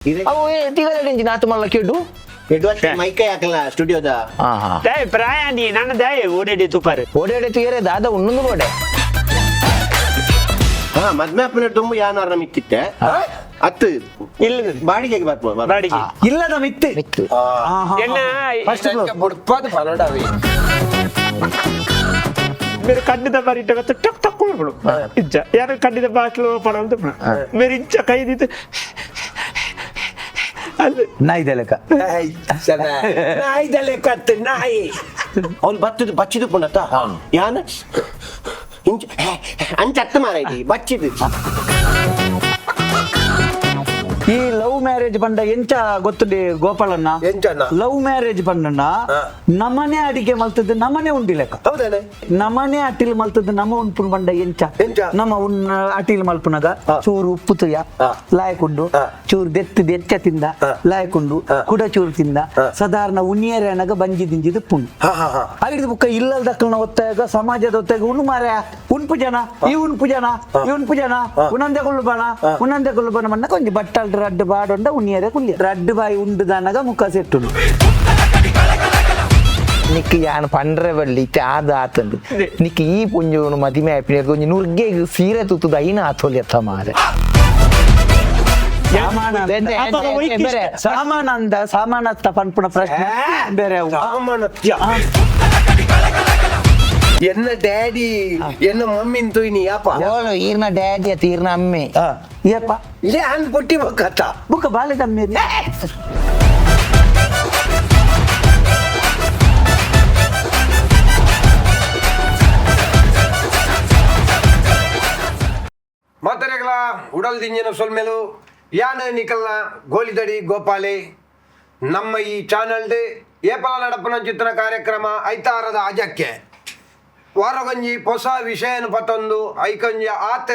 ಅವು ತಿಗಲಡಿ ನಾತು ಮಲ್ಲ ಕೆಡು ಮೈಕೈ ಹಾಕಲ್ಲ ಸ್ಟುಡಿಯೋದ ದಯ ಪ್ರಾಯ ನೀ ನನ್ನ ದಯ ಓಡಾಡಿ ತುಪಾರೆ ಓಡಾಡಿ ತೀರೆ ದಾದ ಉಣ್ಣೊಂದು ಬೋಡೆ ಮದ್ಮೆ ಅಪ್ಪನ ತುಂಬ ಯಾನಾರ ಮಿತ್ತಿತ್ತೆ ಅತ್ತು ಇಲ್ಲ ಬಾಡಿಗೆಗೆ ಬರ್ಬೋದು ಬಾಡಿಗೆ ಇಲ್ಲದ ಮಿತ್ತು ಮಿತ್ತು मेरे कड्डी दबा रिट टक टक टक कोड इज्जा यार कड्डी दबा क्लो पड़ल तो मेरे इज्जा कई दी ನಾಯಿ ದೆಲಕ ನಾಯಿ ದೆಲಕ ನಾಯಿ ಅವ್ನು ಬತ್ತದು ಬಚ್ಚಿದು ಪುಣತ ಯಾನ ಇಂಚ ಅಂಚತ್ತ ಮಾರೈತಿ ಬಚ್ಚಿದು ಈ ಲವ್ ಮ್ಯಾರೇಜ್ ಬಂಡ ಎಂಚ ಗೊತ್ತುಂಡಿ ಗೋಪಾಲಣ್ಣ ಲವ್ ಮ್ಯಾರೇಜ್ ಬಂಡಣ್ಣ ನಮನೆ ಅಡಿಗೆ ಮಲ್ತದ್ದು ನಮನೆ ಉಂಡಿಲೆಕ್ಕ ಹೌದಾನೆ ನಮನೆ ಅಟ್ಟಿಲ್ ಮಲ್ತದ್ದು ನಮ್ಮ ಉಂಪುನ್ ಬಂಡ ಎಂಚ ನಮ್ಮ ಅಟ್ಟಿಲ್ ಮಲ್ಪುನಗ ಚೂರು ಉಪ್ಪು ತುಯ ಲಾಯಕುಂಡು ಚೂರು ದೆಚ್ಚ ತಿಂದ ಲಾಯಕುಂಡು ಕುಡ ಚೂರು ತಿಂದ ಸಾಧಾರಣ ಉಣಿಯರನಗ ಬಂಜಿ ದಿಂಜಿದ ಪುಂಡು ಅಲ್ಲಿದ ಬುಕ್ಕ ಇಲ್ಲದಕ್ಕಲ್ನ ಒತ್ತಾಗ ಸಮಾಜದ ಒತ್ತಾಗ ಉಣ್ಣು ಮಾರ ಉಣ್ಪು ಜನ ಈ ಉಣ್ಪು ಜನ ಈ ಉಣ್ಪು ಜನ ಉನಂದೆ ಕೊಳ್ಳು ಬಣ ಮನ್ನ ಕೊಂಚ ಬಟ್ಟಲ್ ರಡ್ಡು ಬಾಡೊಂಡ ಉಣ್ಣಿಯರೆ ಕುಲ್ಲಿ ರಡ್ಡು ಬಾಯಿ ಉಂಡುದನಗ ಮುಖ ಸೆಟ್ಟುಂಡು ನಿಕ್ ಯಾನ್ ಪಂಡ್ರೆ ಬಲ್ಲಿ ಆದ ಆತಂದು ನಿಕ್ ಈ ಪುಂಜೋನು ಮದಿಮೆ ಆಪಿನ ಕೊಂಚ ನುರ್ಗೆ ಸೀರೆ ತುತ್ತದ ಐನ ಆತೋಲಿ ಅತ್ತ ಮಾರೆ ಸಾಮಾನತ್ತ ಪನ್ಪುಣ ಪ್ರಶ್ನೆ ಬೇರೆ ಎನ್ನ ಡ್ಯಾಡಿ ಎನ್ನ ಮಮ್ಮಿ ತುಯ್ನಿ ಯಾಪ ಈರ್ನ ಡ್ಯಾಡಿ ಅತ್ತ ಈರ್ನ ಅಮ್ಮೆ ಏಪ ಇಲ್ಲೇ ಹಂಗ್ ಪುಟ್ಟಿ ಬಕ್ಕತ್ತ ಬುಕ್ಕ ಬಾಲೆ ತಮ್ಮಿ ಮಾತರೆಗಳ ಉಡಲ್ ದಿಂಜಿನ ಸೊಲ್ಮೆಲು ಯಾನ ನಿಕಲ್ನ ಗೋಲಿದಡಿ ಗೋಪಾಲೆ ನಮ್ಮ ಈ ಚಾನಲ್ ಏಪಲ ನಡಪನ ಚಿತ್ರ ಕಾರ್ಯಕ್ರಮ ಐತಾರದ ಅಜಕ್ಕೆ ವಾರಗಂಜಿ ಹೊಸ ವಿಷಯನ ಪತ್ತೊಂದು ಐಕಂಜ ಆತ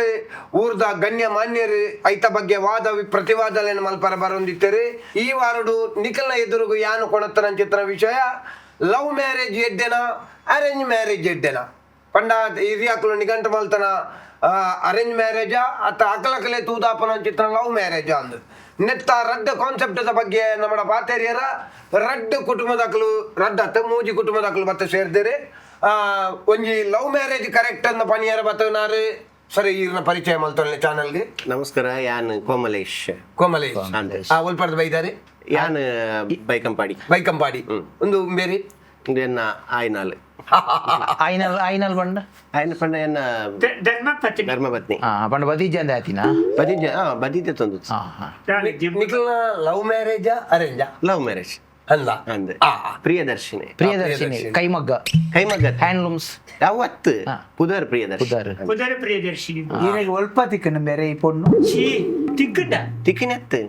ಊರ್ದ ಗಣ್ಯ ಮಾನ್ಯರು ಐತ ಬಗ್ಗೆ ವಾದ ಪ್ರತಿವಾದನೆ ಮಲ್ಪರ ಬರೊಂದಿತ್ತರು ಈ ವಾರಡು ನಿಖಲ್ನ ಎದುರುಗು ಯಾನು ಕೊಣತ್ತನ ಚಿತ್ರ ವಿಷಯ ಲವ್ ಮ್ಯಾರೇಜ್ ಎಡ್ಡೆನ ಅರೇಂಜ್ ಮ್ಯಾರೇಜ್ ಎಡ್ಡೆನ ಪಂಡ ಹಿರಿಯಾಕಲು ನಿಘಂಟ ಮಲ್ತನ ಅರೇಂಜ್ ಮ್ಯಾರೇಜಾ ಅತ್ತ ಅಕಲಕಲೆ ತೂದಾಪನ ಚಿತ್ರ ಲವ್ ಮ್ಯಾರೇಜಾ ಅಂದ್ ನೆತ್ತ ರಡ್ಡ ಕಾನ್ಸೆಪ್ಟದ ಬಗ್ಗೆ ನಮ್ಮ ಪಾತೇರಿಯರ ರಡ್ಡ ಕುಟುಂಬದಕ್ಕಲು ರಡ್ಡತ್ತ ಮೂಜಿ ಕುಟುಂಬದಕ್ಕಲು ಬತ್ತ ಸೇರ್ದೇರೆ ಒಂಜಿ ಲವ್ ಮ್ಯಾರೇಜ್ ಕರೆಕ್ಟ್ ಅಂದ ಪಣಿಯರ ಬತ್ತನಾರು ಸರಿ ಈರ್ನ ಪರಿಚಯ ಮಲ್ತೊಳ್ಳೆ ಚಾನಲ್ಗೆ ನಮಸ್ಕಾರ ಯಾನ್ ಕೋಮಲೇಶ್ ಒಲ್ಪರ್ದ ಬೈದಾರೆ ಯಾನ್ ಬೈಕಂಪಾಡಿ ಒಂದು ಬೇರೆ ಎನ್ನ ಆಯ್ನಾಲ್ ಐನಲ್ ಬಂಡ ಆಯ್ನ ಪಂಡ ಎನ್ನ ಧರ್ಮಪತ್ನಿ ಪಂಡ ಬದೀಜ ಅಂದ ಆತಿನ ಬದೀಜ ತಂದು ನಿಖಲ್ನ ಲವ್ ಮ್ಯಾರೇಜಾ ಅರೇಂಜಾ ಲವ್ ಮ್ಯಾರೇಜ್ ಅಲ್ಲ ಅಂದೆ ಪ್ರಿಯದರ್ಶಿನಿ ಕೈಮಗ್ಗ ಹ್ಯಾಂಡ್ಲೂಮ್ಸ್ ಅವತ್ತು ಪುದರ್ ಪ್ರಿಯದರ್ಶಿನಿ ಈಗ ಒಲ್ಪ ತಿಕ್ಕನ ಬೇರೆ ಈ ಪೊಣ್ಣು ತಿಕ್ಕಿನತ್ತು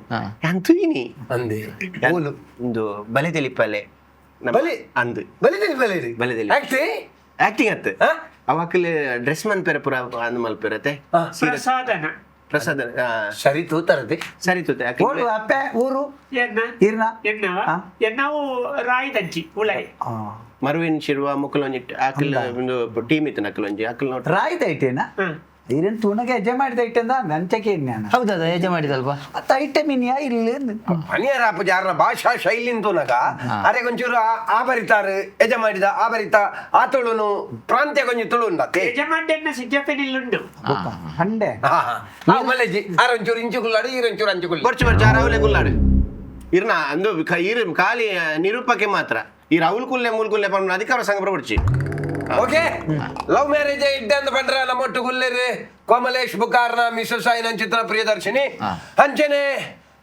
ಅಂತುಯಿನಿ ಅಂದೆ ಒಂದು ಬಲೆ ತೆಲಿಪಲೆ ಅಂದು ಬಲೆ ಆಕ್ಟಿಂಗ್ ಅತ್ತು ಅವಕ್ಕಲ್ಲಿ ಡ್ರೆಸ್ ಮನ್ಪೆರ ಪುರ ಅಂದ್ ಮಲ್ಪಿರತ್ತೆ ಪ್ರಸಾದ ಸರಿತು ತರದೆ ಅಪ್ಪೆ ಊರು ಎನ್ನವು ರಾಯ್ದಂಚಿ ಉಲೈ ಮರುವಿನ ಶಿರುವ ಮುಕ್ಕಲೊಂಜಿ ಆಕಲ್ ಒಂದು ಟೀಮ್ ಇತ್ತು ನಕ್ಕಲೊಂಜಿ ಆಕಲ್ ನೋಟ್ ರಾಯ್ದ ಐಟೇನಾ ಇದನ್ ತೂನಗೆ ಹೆಜ್ಜೆ ಮಾಡಿದ ಐಟೆಂದ ನಂಚಕೆ ಹೌದದ ಹೆಜ್ಜೆ ಮಾಡಿದಲ್ವಾ ಅತ್ತ ಐಟಮ್ ಇನ್ಯಾ ಇಲ್ಲಿ ಮನೆಯರಾಪ ಜಾರನ ಭಾಷಾ ಶೈಲಿನ್ ತೂನಗ ಅರೆ ಕೊಂಚೂರು ಆ ಬರಿತಾರೆ ಹೆಜ್ಜೆ ಮಾಡಿದ ಆ ಬರಿತ ಆ ತುಳುನು ಪ್ರಾಂತ್ಯ ಕೊಂಚ ತುಳು ಉಂಡತ್ತೆ ಯಜಮಾನ್ಯನ್ನ ಸಿಜ್ಜಪ್ಪನಿಲ್ಲುಂಡು ಹಂಡೆ ಮಲೆಜಿ ಆರೊಂಚೂರು ಇಂಚು ಕುಲ್ಲಾಡು ಈರೊಂಚೂರು ಅಂಚು ಕುಲ್ಲಾಡು ಬರ್ಚು ಆರಾವಲೆ ಕುಲ್ಲಾಡು ಇರ್ನ ಅಂದು ಇರು ಖಾಲಿ ನಿರೂಪಕ್ಕೆ ಮಾತ್ರ ಈ ರಾಹುಲ್ ಕುಲ್ಲೆ ಮೂಲ್ಕುಲ್ಲೆ ಪಂಡ ಅಧಿಕಾರ ಸಂಘ ಬರ್ಚಿ ಓಕೆ ಲವ್ ಮ್ಯಾರೇಜ್ ಇಡ್ಡೆ ಅಂತ ಬಂದ್ರ ನಮ್ಮೊಟ್ಟು ಗುಲ್ಲೇರಿ ಕೋಮಲೇಶ್ ಬುಕಾರ್ನ ಮಿಸಸ್ ಆಯ್ನ ಚಿತ್ರ ಪ್ರಿಯದರ್ಶಿನಿ ಅಂಚನೆ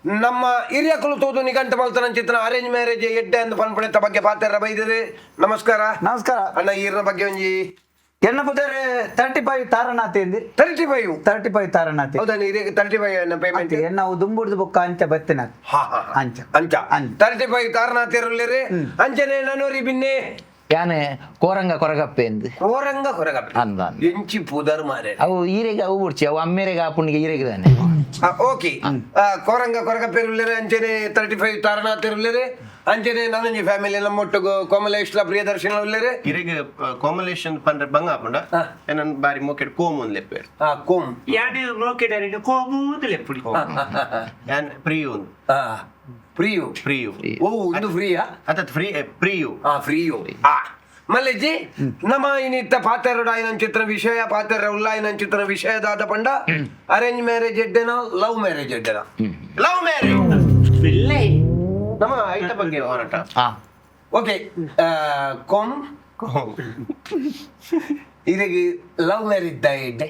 ನಮ್ಮ ಹಿರಿಯ ಕುಲತೋದು ನಿಘಂಟ ಮಲ್ತನ ಚಿತ್ರ ಅರೇಂಜ್ ಮ್ಯಾರೇಜ್ ಎಡ್ಡೆ ಅಂತ ಪನ್ಪಣಿತ ಬಗ್ಗೆ ಪಾತ್ರ ಬೈದಿರಿ ನಮಸ್ಕಾರ ಅಣ್ಣ ಈರ್ನ ಬಗ್ಗೆ ಒಂಜಿ ಎನ್ನ ಪುದರೆ 35 ತಾರನಾತಿ 35 ತಾರನಾತಿ ಹೌದಾ 35 ಪೇಮೆಂಟ್ ಎನ್ನ ದುಂಬುಡ್ದು ಬುಕ್ಕ ಅಂಚ ಬತ್ತಿನ ಅಂಚ 35 ತಾರನಾತಿ ಇರಲಿರಿ ಅಂಚನೆ ನನೂರಿ ಬಿನ್ನೆ ಯಾನೆ ಕೋರಂಗ ಕೊರಗಪ್ಪೆ ಅಂದ ಎಂಚಿ ಪೂದರ್ ಮಾರೆ ಅವು ಈರೆಗೆ ಅವು ಬಿಡ್ಚಿ ಅವು ಅಮ್ಮೆರೆಗೆ ಆ ಪುಣ್ಣಿಗೆ ಈರೆಗಿದಾನೆ ಓಕೆ ಕೊರಗ ಪೇರುಳ್ಳೇರೆ ಅಂಚೆನೆ 35 ತಾರನಾಥ್ ಇರುಳ್ಳೇರೆ ಅಂಚೆನೆ ನನ್ನ ಫ್ಯಾಮಿಲಿ ನಮ್ಮೊಟ್ಟಿಗೆ ಕೋಮಲೇಶ್ಲ ಪ್ರಿಯದರ್ಶನ ಉಳ್ಳೇರೆ ಇರೆಗೆ ಕೋಮಲೇಶನ್ ಪಂಡ್ರೆ ಬಂಗ ಹಾಕೊಂಡ ಏನನ್ ಬಾರಿ ಮೋಕೆಟ್ ಕೋಮ್ ಒಂದು ಲೆಪ್ಪೇರು ಕೋಮ್ ಯಾನೆ ಮೋಕೆಟ್ ಕೋಮು ಅಂತ ಲೆಪ್ಪುಡಿ ಯಾನ್ ಪ್ರಿಯು ಒಂದು ಪ್ರಿಯು ಓ ಇದು ಫ್ರೀಯಾ ಅತ್ತ ಪ್ರಿಯು ಫ್ರೀಯು ಮಲ್ಲೆಜ್ಜಿ ನಮ್ಮ ಇನ್ನಿತ್ತ ಪಾತೆರಡು ఆయన ಚಿತ್ರ ವಿಷಯ ಪಾತೆರ ಉಲ್ಲ ఆయన ಚಿತ್ರ ವಿಷಯದಾದ ಪಂಡ ಅರೇಂಜ್ ಮ್ಯಾರೇಜ್ ಎಡ್ಡೆನಾ ಲವ್ ಮ್ಯಾರೇಜ್ ಎಡ್ಡೆನಾ ಲವ್ ಮ್ಯಾರೇಜ್ ನಮ್ಮ ಐಟ ಬಗ್ಗೆ ಹೋರಾಟ ಓಕೆ ಕೋಮ್ ಇದಕ್ಕೆ ಲವ್ ಮ್ಯಾರೇಜ್ ದ ಎಡ್ಡೆ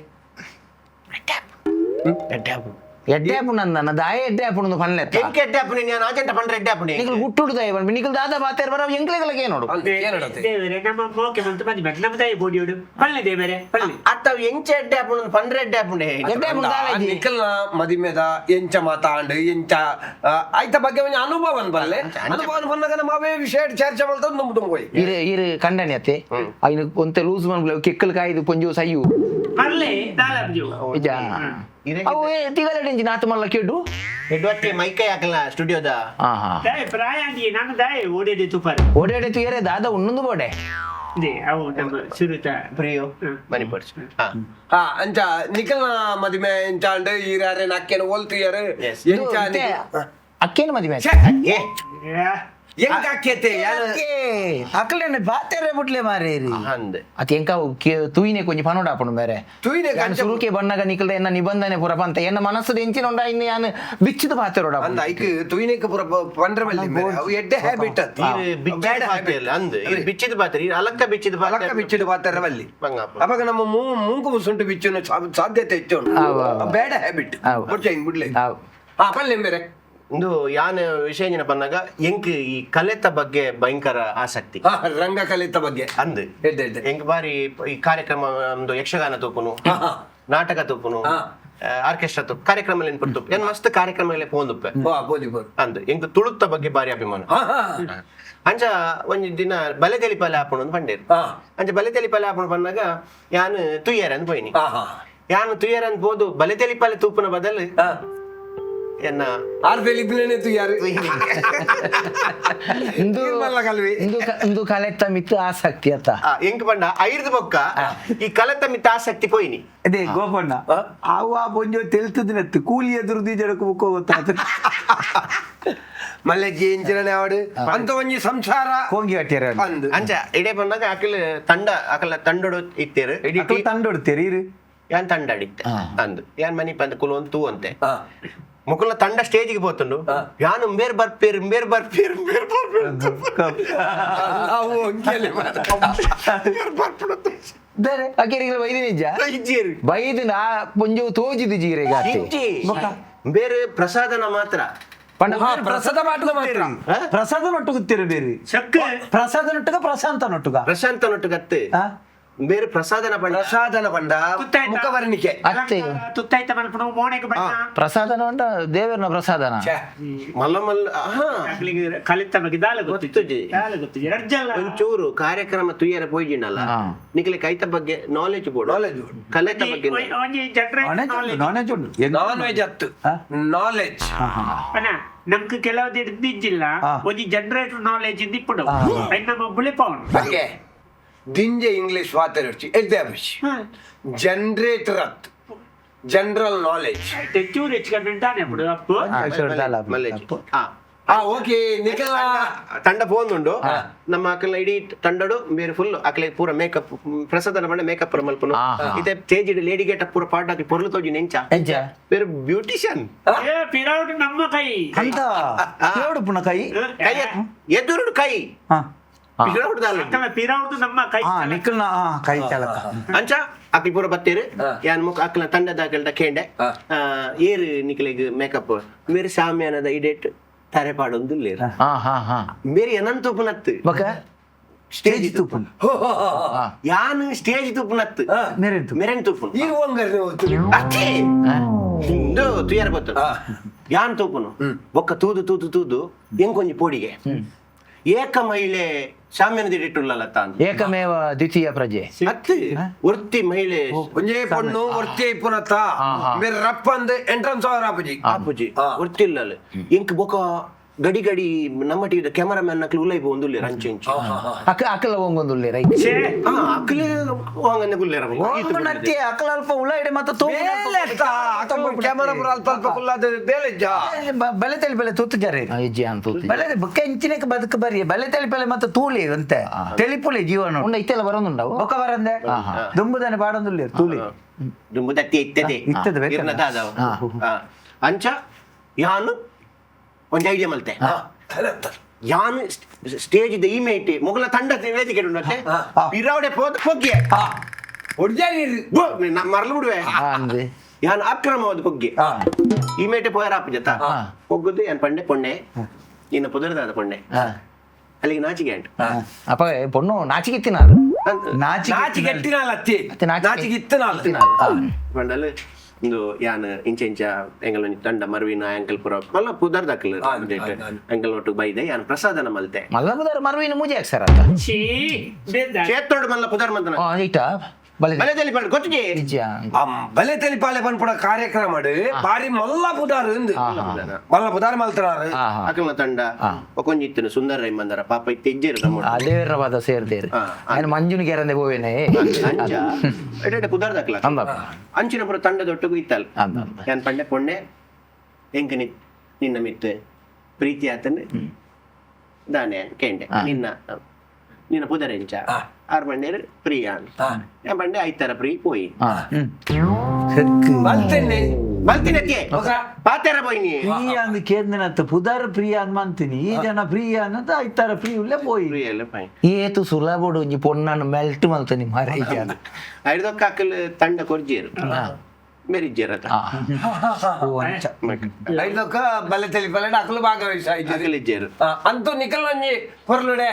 ಎಡ್ಡೆ ಆಪುಂಡು ದಾಯ ಎಡ್ಡೆ ಆಪುಂಡು ಪನ್ಲೆತ್ತ ಎಂಕೆ ಎಡ್ಡೆ ಆಪುನಿ ನಾನು ಆಜಂಟ ಪಂಡ್ರೆ ಎಡ್ಡೆ ಆಪುನಿ ನಿಕಲ್ ಗುಟ್ಟುಡು ದಾಯ ಪಂಡು ನಿಕಲ್ ದಾದ ಬಾತೇರ್ ಬರ ಎಂಕ್ಲೆಗಳಿಗೆ ನೋಡು ದೇವರೇ ನಮ್ಮ ಮೋಕೆ ಮಂತು ಬಂದಿ ಬೇಕು ನಮ್ಮ ತಾಯಿ ಬೋಡಿಯೋಡು ಪಳ್ಳಿ ದೇವರೇ ಪಳ್ಳಿ ಅತ್ತವ ಎಂಚೆ ಎಡ್ಡೆ ಆಪುಂಡು ಪಂಡ್ರೆ ಎಡ್ಡೆ ಆಪುಂಡೆ ಎಡ್ಡೆ ಆಪುಂಡು ದಾವೇಜಿ ನಿಖಲ್ನ ಮದಿಮೆದ ಎಂಚ ಮಾತಾಂಡ್ ಎಂಚ ಐತ ಬಗ್ಗೆ ಒಂಜಿ ಅನುಭವನ್ ಬರಲೆ ಅನುಭವನ್ ಬಂದಾಗ ನಮ್ಮವೇ ವಿಷಯ ಚರ್ಚೆ ಮಾಡ್ತದ ನಮ್ಮ ತುಂಬೋಯ್ ಇರು ಕಂಡನಿ ಅತ್ತೆ ಅಯ್ನ ಒಂತೆ ಲೂಸ್ ಮನ್ಗಳು ಕೆಕ್ಕಲ್ ಕಾಯ್ದು ಪೊಂಜು ಸಯ್ಯು ಪರ್ಲೆ ದಾಲಬ್ಜು ನಿಜ ಅವು ತಿಗಲೆಡೆಂಜಿ ನಾತು ಮಲ್ಲ ಕೆಡು ಎಡ್ವತ್ತೆ ಮೈಕೈ ಹಾಕಲ್ಲ ಸ್ಟುಡಿಯೋದ ದಾಯ್ ಪ್ರಾಯಾಂಗಿ ನಾನು ದಾಯ್ ಓಡಿದೆ ತುಪಾರಿ ಓಡಾಡೆ ತುಯರೆ ದಾದ ಉಣ್ಣೊಂದು ಬೋಡೆ ದೇ ಅವು ನಮ್ಮ ಸುರುತ ಪ್ರಿಯು ಮನಿ ಪರ್ಸ್ ಅಂಚ ನಿಖಲ್ನ ಮದಿಮೆ ಎಂಚ ಅಂಡ್ ಈರಾರೆ ನಕ್ಕೇನು ಓಲ್ತಿಯಾರೆ ಎಂಚ ಅಕ್ಕೇನು ಮದುವೆ ಏ ಎಂಕ ಅಕ್ಕೇತೆ ಅಕ್ಕಲೇನೆ ಬಾತೇರೆ ಮುಟ್ಲೆ ಮಾರೇರಿ ಅಂದೆ ಅತಿ ಎಂಕ ತೂಯಿನೆ ಕೊಂಚ ಪನೋಡ ಆಪುಂಡು ಬೇರೆ ತುಯಿನೆ ಯಾನ್ ಸುರುಕೆ ಬಣ್ಣಗ ನಿಕಲ್ದ ಎನ್ನ ನಿಬಂಧನೆ ಪುರ ಪಂತ ಎನ್ನ ಮನಸ್ಸು ಎಂಚಿನೊಂಡ ಇನ್ನು ಯಾನ್ ಬಿಚ್ಚಿದ ಬಾತೇರೋಡ ಅಂದ ಐಕ್ ತುಯಿನೆಕ ಪುರ ಪಂಡ್ರ ಮಲ್ಲಿ ಅವು ಎಡ್ಡೆ ಹ್ಯಾಬಿಟ್ ಅತ್ತಿ ಬಿಚ್ಚಿದ ಬಾತೇಲ್ಲ ಅಂದೆ ಬಿಚ್ಚಿದ ಬಾತೇರಿ ಅಲಕ್ಕ ಬಿಚ್ಚಿದ ಅಲಕ್ಕ ಬಿಚ್ಚಿದ ಬಾತರ ಮಲ್ಲಿ ಬಂಗಪ್ಪ ಅವಾಗ ನಮ್ಮ ಮೂಂಕು ಮುಸುಂಟು ಬಿಚ್ಚುನ ಸಾಧ್ಯತೆ ಹೆಚ್ಚು ಬೇಡ ಹ್ಯಾಬಿಟ್ ಬಿಡ್ಲೆ ಪಲ್ಲೆ ಬೇರೆ ಒಂದು ಯಾನ ವಿಷಯನ ಬಂದಾಗ ಎಂಕ್ ಈ ಕಲೆತ ಬಗ್ಗೆ ಭಯಂಕರ ಆಸಕ್ತಿ ರಂಗ ಕಲಿತ ಬಗ್ಗೆ ಅಂದ್ ಎಡ್ಡೆ ಎಂಕ್ ಬಾರಿ ಈ ಕಾರ್ಯಕ್ರಮ ಒಂದು ಯಕ್ಷಗಾನ ತೂಪುನು ನಾಟಕ ತೂಪುನು ಆರ್ಕೆಸ್ಟ್ರಾ ತೂಪು ಕಾರ್ಯಕ್ರಮ ಏನ್ಪಡ್ತು ಏನ್ ಮಸ್ತ್ ಕಾರ್ಯಕ್ರಮ ಪೋಂದುಪ್ಪೆ ಅಂದ್ ಎಂಕ್ ತುಳುತ್ತ ಬಗ್ಗೆ ಬಾರಿ ಅಭಿಮಾನ ಅಂಚ ಒಂಜಿ ದಿನ ಬಲೆ ತೆಲಿಪಾಲೆ ಹಾಪುಣು ಅಂತ ಪಂಡೇರು ಅಂಚ ಬಲೆ ತೆಲಿಪಾಲೆ ಹಾಪುಣು ಬಂದಾಗ ಯಾನ್ ತುಯ್ಯರ್ ಅಂತ ಪೋಯ್ನಿ ಯಾನ್ ತುಯ್ಯರ್ ಅಂತ ಹೋದು ಬಲೆ ತೆಲಿಪಾಲೆ ತೂಪುನ ಬದಲು ಎನ್ನ ಆರ್ದೆಲಿಬ್ಲೇನೆ ತುಯ್ಯಾರು ಇಂದು ಕಲೆತ್ತ ಮಿತ್ತು ಆಸಕ್ತಿ ಅತ್ತ ಎಂಕ್ ಪಂಡ ಐರ್ದು ಬೊಕ್ಕ ಈ ಕಲೆತ ಮಿತ್ತ ಆಸಕ್ತಿ ಪೋಯ್ನಿ ಅದೇ ಗೋಪಣ್ಣ ಅವು ಆ ಪೊಂಜು ತೆಲ್ತದಿನತ್ತು ಕೂಲಿ ಎದುರು ಜಡಕು ಬುಕ್ಕ ಗೊತ್ತಾತ ಮಲ್ಲೆಜ್ಜಿ ಎಂಚಿನ ಆವಡು ಅಂತ ಒಂಜಿ ಸಂಸಾರ ಹೋಗಿ ಹಟ್ಟಿರ ಅಂದು ಅಂಚ ಇಡೇ ಬಂದಾಗ ಅಕಲ ತಂಡೊಡು ಇತ್ತೇರು ತಂಡೊಡ್ತೀರಿ ಇರು ಯಾನ್ ತಂಡ ಅಡಿತ್ತೆ ಅಂದು ಯಾನ್ ಮನಿ ಪಂದ ಕುಲು ಒಂದು ತೂ ಅಂತೆ ಮುಕುಲ ತಂಡ ಸ್ಟೇಜಿಗೆ పోతుండు ಯಾನು ಬೇರ್ ಬರ್ಪೇರು ನಾವು ಒಂಕೆಲೆ ಬೇರೆ ಅಕೇರಿಗೆ ವೈದಿ ನಿಜ ಬೈದು ನಾ ಪೊಂಜು ತೋಜಿದು ಜೀರೆಗ ಬೇರೆ ಪ್ರಸಾದನ ಮಾತ್ರ ಪ್ರಸಾದ ಮಾಟದ ಮಾತ್ರ ಪ್ರಸಾದ ನೊಟ್ಟುಗುತ್ತೀರಿ ಬೇರೆ ಪ್ರಸಾದ ನೊಟ್ಟುಗ ಪ್ರಶಾಂತ ನೊಟ್ಟುಗತ್ತೆ ಬೇರೆ ಪ್ರಸಾದನ ಪಂಡ ಮುಖವರ್ಣಿಕೆ ತುತ್ತಾಯ್ತ ಮಲ್ಪನ ಮೋಣೆಗೆ ಬಣ್ಣ ಪ್ರಸಾದನ ಉಂಟ ದೇವರನ ಪ್ರಸಾದನ ಮಲ್ಲ ಕಲಿತ ಬಗ್ಗೆ ದಾಲ ಗೊತ್ತಿತ್ತು ಒಂಚೂರು ಕಾರ್ಯಕ್ರಮ ತುಯ್ಯರ ಪೋಯ್ಜಿನಲ್ಲ ನಿಖಲೆ ಕೈತ ಬಗ್ಗೆ ನಾಲೆಜ್ ಕಲೆತ ಬಗ್ಗೆ ನಾಲೆಜ್ ಉಂಟು ನಾನ್ ವೆಜ್ ಅತ್ತು ನಾಲೆಜ್ ನಮ್ಗೆ ಕೆಲವದು ಇದ್ದಿಲ್ಲ ಒಂದು ಜನರೇಟರ್ ನಾಲೆಜ್ ಇದ್ದಿಪ್ಪಡು ನಮ್ಮ ಬುಳಿ ಪವನ್ ದಿಂಜೆ ಇಂಗ್ಲಿಷ್ ವಾತರೊಚ್ಚಿ ಎಡ್ಡೆ ಅಭಿಷಿ ಜನರೇಟರ್ ಅತ್ತು ಜನರಲ್ ನಾಲೆಜ್ ಚೂರು ಹೆಚ್ಚಿಗೆ ಬಿಡು ಅಪ್ಪು ಓಕೆ ನಿಖಲ ತಂಡ ಪೋಂದುಂಡು ನಮ್ಮ ಅಕಲ ಇಡೀ ತಂಡಡು ಬೇರೆ ಫುಲ್ ಅಕಲೆ ಪೂರ ಮೇಕಪ್ ಪ್ರಸಾದನ ಬಂಡ ಮೇಕಪ್ ಮಲ್ಪನು ಇತ್ತೆ ಸ್ಟೇಜ್ ಲೇಡಿ ಗೇಟ್ ಪೂರ ಪಾಟ್ ಹಾಕಿ ಪೊರ್ಲು ತೋಜಿ ನೆಂಚ ಬೇರೆ ಬ್ಯೂಟಿಷಿಯನ್ ಪಿರಾವುಡು ನಮ್ಮ ಕೈ ಅಂತ ಪಿರಾವುಡು ಪುನ ಕೈ ಎದುರುಡು ಕೈ ಪಿರಾವುಡು ನಮ್ಮ ಕೈ ನಿಖಲ್ನ ಕೈ ಚಾಲಕ ಅಂಚ ಅಕ್ಲಿ ಪೂರ ಬತ್ತೇರು ಯಾನ್ ಮುಖ ಅಕ್ಲ ತಂಡದ ಅಕಲ್ದ ಕೇಂಡೆ ಏರು ನಿಖಲಿಗೆ ಮೇಕಪ್ ಮೇರೆ ಸಾಮ್ಯಾನದ ಇಡೇಟ್ ತರೆ ಪಾಡೊಂದು ಲೇರು ಮೇರೆ ಏನಂತ ತುಪ್ಪನತ್ತು ಸ್ಟೇಜ್ ತುಪ್ಪನ್ ಯಾನ್ ಸ್ಟೇಜ್ ತುಪ್ಪನತ್ತು ಮೆರೆನ್ ತುಪ್ಪನ್ ಈಗ ಒಂಗರ್ನೆ ಅಕ್ಕಿ ಇಂದು ತುಯ್ಯಾರ ಬತ್ತು ಯಾನ್ ತುಪ್ಪನು ಬೊಕ್ಕ ತೂದು ಎಂಕೊಂಜಿ ಪೋಡಿಗೆ ಏಕ ಮಹಿಳೆ ಸಾಮ್ಯನದಿಟ್ಟುಳ್ಳಲ್ಲ ತಾನು ಏಕಮೇವ ದ್ವಿತೀಯ ಪ್ರಜೆ ಅತ್ತೆ ವೃತ್ತಿ ಮಹಿಳೆ ಒಂಜೇ ಪಣ್ಣು ವರ್ತಿ ಪುನತ ಮೇರೆ ರಪ್ಪಂದು ಎಂಟ್ರನ್ಸ್ ಅವರ ಆಪುಜಿ ಆಪುಜಿ ವೃತ್ತಿ ಇಲ್ಲಲ್ಲ ಇಂಕ್ ಬೊಕ ಗಡಿ ಗಡಿ ನಮ್ಮ ಟಿವಿದ ಕ್ಯಾಮರಾಮನ್ ನಕ್ಲು ಉಲ್ಲೈ ಒಂದುಲ್ಲೆ ರಂಚೆ ಅಕ್ಕಲ ಒಂಗೊಂದುಲ್ಲೆ ರೈಟ್ ಅಕ್ಲೆ ಹೋಗಂದೆ ಗುಲ್ಲೆರ ನತ್ತಿ ಅಕ್ಕಲ ಅಲ್ಪ ಉಳ್ಳಾಯಿಡೆ ಮತ್ತೆ ಕ್ಯಾಮರಾ ಪುರ ಅಲ್ಪ ಅಲ್ಪ ಕುಲ್ಲಾದ ಬೇಲೆಜ್ಜ ಬೆಲೆ ತಲೆ ಬೆಲೆ ತೂತು ಜರೆ ಬೆಲೆ ಬೊಕ್ಕ ಇಂಚಿನಕ್ಕೆ ಬದುಕ ಬರಿ ಬೆಲೆ ತಲೆ ಬೆಲೆ ಮತ್ತೆ ತೂಲಿ ಅಂತೆ ತೆಲಿಪುಲಿ ಜೀವನ ಉಂಡ ಇತ್ತೆಲ್ಲ ಬರೋದುಂಡವು ಬೊಕ್ಕ ಬರಂದೆ ದುಂಬುದಾನೆ ಬಾಡೊಂದುಲ್ಲೆ ತೂಲಿ ದುಂಬು ದತ್ತಿ ಇತ್ತದೆ ಅಂಚ ಯಾನು ಒಂದು ಐಡಿಯಾ ಮಲ್ತೆ ಯಾನು ಸ್ಟೇಜ್ ಈ ಮೇಟಿ ಮೊಗಲ ತಂಡ ವೇದಿಕೆ ಉಂಡತ್ತೆ ಇರಾವಡೆ ಪೊಗ್ಗೆ ಮರಳು ಬಿಡುವೆ ಯಾನ್ ಅಕ್ರಮವಾದ ಪೊಗ್ಗೆ ಈ ಮೇಟೆ ಪೋಯರ ಆಪಜತ ಪೊಗ್ಗುದು ಯಾನ್ ಪಂಡೆ ಪೊಣ್ಣೆ ಇನ್ನು ಪುದರದಾದ ಪೊಣ್ಣೆ ಅಲ್ಲಿಗೆ ನಾಚಿಗೆ ಅಂಟು ಅಪ್ಪ ಪೊಣ್ಣು ನಾಚಿಗೆ ಇತ್ತಿನಾರು ಪಂಡಲ್ ಒಂದು ಯಾನ್ ಇಂಚ ಎಂಗಲ್ ತಂಡ ಮರ್ವಿನ ಅಂಕಲ್ ಪುರ ಮಲ್ಲ ಪುದರ್ ದಕ್ಕಲ್ ಅಂಕಲ್ ಒಟ್ಟು ಬೈದೆ ಯಾನ್ ಪ್ರಸಾದನ ಮಲ್ತೆ ಮಲ್ಲ ಪುದರ್ ಮರ್ವಿನ ಮೂಜೆ ಅಕ್ಷರ ಅಂತ ಚೇತೋಡ್ ಮಲ್ಲ ಪುದರ್ ಮಂತನ ಈಟ ಬಲೆ ತಲಿ ಪಂಡ ಗೊತ್ತಿಗೆ ಬಲೆ ತೆಲಿಪಾಲೆ ಪನ್ಪುಡ ಕಾರ್ಯಕ್ರಮ ಬಾರಿ ಮಲ್ಲ ಪುದಾರ್ ಮಲ್ಲ ಪುದಾರ್ ಮಲ್ತಾರ ಅಕಲ್ನ ತಂಡ ಕೊಂಜಿತ್ತನು ಸುಂದರೈಮಂದರ ಪಾಪ ಇತ್ತೆಜ್ಜೇರು ನಮ್ಮ ಅದೇರವಾದ ಸೇರ್ದೇರು ఆయన ಮಂಜುನಿ ಕೆರಂದೆ ಹೋವೇನೆ ಅಂಚ ಎಡೆ ಪುದರ್ ದಕ್ಕಲ ಅಂಚಿನ ಪುರ ತಂಡದೊಟ್ಟಿಗೂ ಇತ್ತಲ್ ಯಾನ್ ಪಂಡೆ ಪೊಣ್ಣೆ ಎಂಕ ನಿನ್ನ ಮಿತ್ತು ಪ್ರೀತಿ ಆತನ ದಾನೆ ಕೇಂಡೆ ನಿನ್ನ ಪುದರೆಂಚ ಆರ್ ಬಂಡೇರು ಪ್ರಿಯ ഞാൻ പണ്ടേ ആയിത്തര പ്രീ പോയി ಬಲ್ತಿನಕ್ಕೆ ಪಾತೆರ പോയി ಪ್ರಿಯ ಅಂದ್ ಕೇಂದ್ರನತ್ತ ಪುದರ್ ಪ್ರಿಯ ಅಂದ್ ಮಂತೀನಿ ಈ ಜನ ಪ್ರಿಯ ಅನ್ನದ ಐತಾರ ಪ್ರಿಯುಲ್ಲೇ പോയി ಏತು ಸುಲಭಡು ಒಂಜಿ ಪೊಣ್ಣನ್ನು ಮೆಲ್ಟ್ ಮಲ್ತನಿ ಮಾರೇ ಐದೊಕ್ಕ ಅಕ್ಕಲ್ ತಂಡ ಕೊರ್ಜೇರು ಮೇರಿಜ್ಜೇರತ ಐದೊಕ್ಕ ಬಲೆ ತೆಲಿಪಾಲೆ ಅಕಲು ಭಾಗವಹಿಸಿದ್ದೇರು ಅಂತೂ ನಿಕಲ್ ಒಂಜಿ ಪೊರ್ಲುಡೆ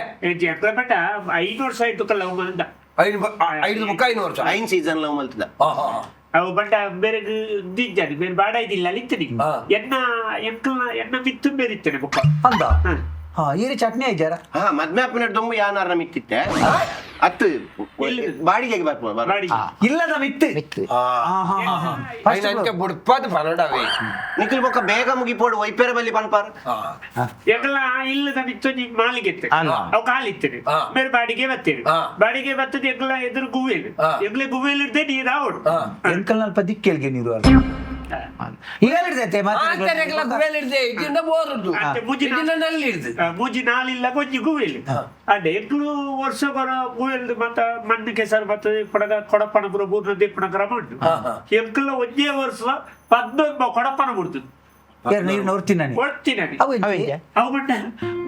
ಬಟ್ 5 ವರ್ಷ ಆಯ್ತು ಕಲ್ಲ ಮಂದ 5 ವರ್ಷ 5 ಸೀಸನ್ ಲವ್ ಮಲ್ತದ ಅವು ಬಟ್ ಬೇರೆ ದಿಜ್ಜಾಡಿ ಬೇರೆ ಬಾಡಾಯ್ದಿಲ್ಲ ಅಲ್ಲಿತ್ತನಿ ಎನ್ನ ಮಿತ್ತು ಬೇರಿತ್ತನೆ ಬುಕ್ಕ ಅಂದ ಈರಿ ಚಟ್ನಿ ಆಯ್ತಾರ ಮದ್ಮೆ ಅಪ್ಪನ ತುಂಬ ಯಾನಾರ ಮಿತ್ತಿತ್ತೆ ಅತ್ತು ಬಾಡಿಗೆಗೆ ಬರ್ಬೋದು ಇಲ್ಲದ ಮಿತ್ತು ಬುಡ್ಪಾದ ಪನಡವೇ ನಿಖಿಲ್ ಬೊಕ್ಕ ಬೇಗ ಮುಗಿಪೋಡು ವೈಪೇರ ಬಲ್ಲಿ ಪನ್ಪಾರ್ ಎಲ್ಲ ಇಲ್ಲದ ಮಿತ್ತು ನೀ ಮಾಲಿಗೆತ್ತೆ ಅವು ಕಾಲಿತ್ತೇನೆ ಬೇರೆ ಬಾಡಿಗೆ ಬತ್ತೇನೆ ಬಾಡಿಗೆ ಬತ್ತದ ಎಗ್ಲ ಎದುರು ಗುವೇಲು ಎಗ್ಲೆ ಗುವೇಲು ಇರ್ದೆ ನೀರು ಆವಡು ಎಂಕಲ್ ನಲ್ಪ ದಿಕ್ಕೇಳ್ಗೆ ನೀರು ಈಗ ಹಿಡ್ದೈತೆ ಮೂಜಿ ನಾಲಿಲ್ಲ ಕೊಂಚಿ ಗುವೇಲು ಅಡ್ಡೆ ಎಗ್ಲು ವರ್ಷ ಬರ ಗುವೇಲ್ದು ಮತ್ತ ಮಣ್ಣು ಕೆಸರು ಬರ್ತದೆ ಕೊಡಪನ ಪುರ ಬೂರ್ನ ದಿಪ್ಪನ ಕ್ರಮ ಉಂಟು ಎಗ್ಲ ಒಂದೇ ವರ್ಷ 11 ಕೊಡಪನ ಬಿಡ್ತದೆ ನೀರು ನೋಡ್ತೀನಿ ಅವು ಬಂಡ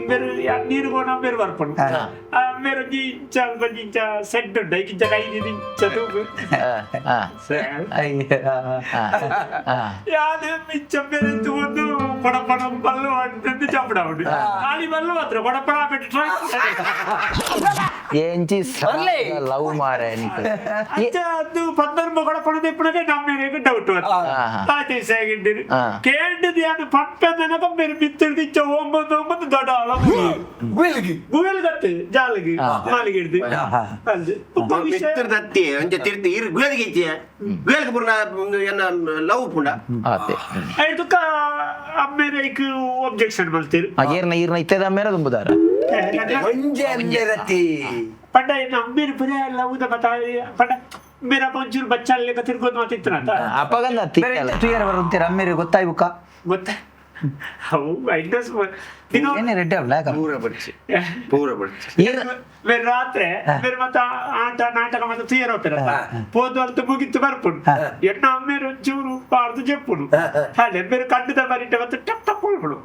ಬೇರೆ ನೀರು ಕೋಣ ಬೇರೆ ಬರ್ಪಣು ಬೇರೆ ಇಂಚ ಸೆಡ್ ಉಂಟು ಇಂಚ 5 ಇಂಚ ತೂಗು ಯಾರು ಮಿಂಚ ಬೇರೆ ತೂದು ಕೊಡಪಣ ಬಲ್ಲು ಅಂತ ಚಪ್ಪಡ ಉಂಟು ಖಾಲಿ ಬಲ್ಲು ಮಾತ್ರ ಕೊಡಪಣ ಬಿಟ್ಟು ఏంచి లవ్ మారే ಅದು 12 ಕೊಡಪಣ ದಿಪ್ಪಣಗೆ ನಮ್ಮ ಡೌಟ್ ಆಚೆ ಸೇಗಿಂಡಿರು ಕೇಂದ್ರದ ಯಾನು ಪಪ್ಪೆಂದನಕ ಬೇರೆ ಮಿತ್ತಿಡ್ದಿಚ್ಚ 9 ದೊಡ್ಡ ಗುವೆಲ್ಗತ್ತೆ ಜಾಲಗಿ ಮಾಲಿಗೆ ಹಿಡ್ದು ಮಿತ್ರದತ್ತಿ ಒಂಚ ತಿರ್ತಿ ಇರು ಗುವೆಲ್ಗೆ ಇಚ್ಚಿಯ ಗುವೆಲ್ಗೆ ಪುರ್ನ ಎನ್ನ ಲವ್ ಪುಂಡ ಐದುಕ ಅಮ್ಮೇರೈಕ್ ಒಬ್ಜೆಕ್ಷನ್ ಮಾಡ್ತೀರಿ ಈರ್ನ ಇತ್ತದ ಅಮ್ಮೇರ ತುಂಬುದಾರ ಪಂಡ ಇನ್ನು ಅಮ್ಮೇರು ಪುರ ಲವ್ದ ಪಂಡ ಮೇರಾ ಮಂಜೂರು ಬಚ್ಚಾಲೆ ತಿರ್ಗೋದು ಮಾತಿತ್ತು ಅಪ್ಪಗಂದ ತುಯರ ಬರುತ್ತೀರ ಅಮ್ಮೇರಿ ಗೊತ್ತಾಯ್ಬುಕ್ಕ ಗೊತ್ತಾ ಅವು ಏನೇ ರೆಡ್ಡಿ ಅವಳ ಪೂರ ಬಡ್ಚಿ ಬೇರೆ ರಾತ್ರಿ ಬೇರೆ ಮತ್ತ ಆಟ ನಾಟಕ ಮತ್ತೆ ತುಯರ ಹೋಗ್ತಾರಲ್ಲ ಹೋದ ಅಂತ ಮುಗಿತ್ತು ಬರ್ಪುಂಡು ಎಣ್ಣ ಅಮ್ಮೇರು ಒಂಚೂರು ಪಾರ್ದು ಜಪ್ಪುಡು ಅದೇ ಬೇರೆ ಕಡ್ಡದ ಬರಿಟ್ಟ ಮತ್ತೆ ಟಕ್ ಟಕ್ ಕೊಳ್ಬಿಡು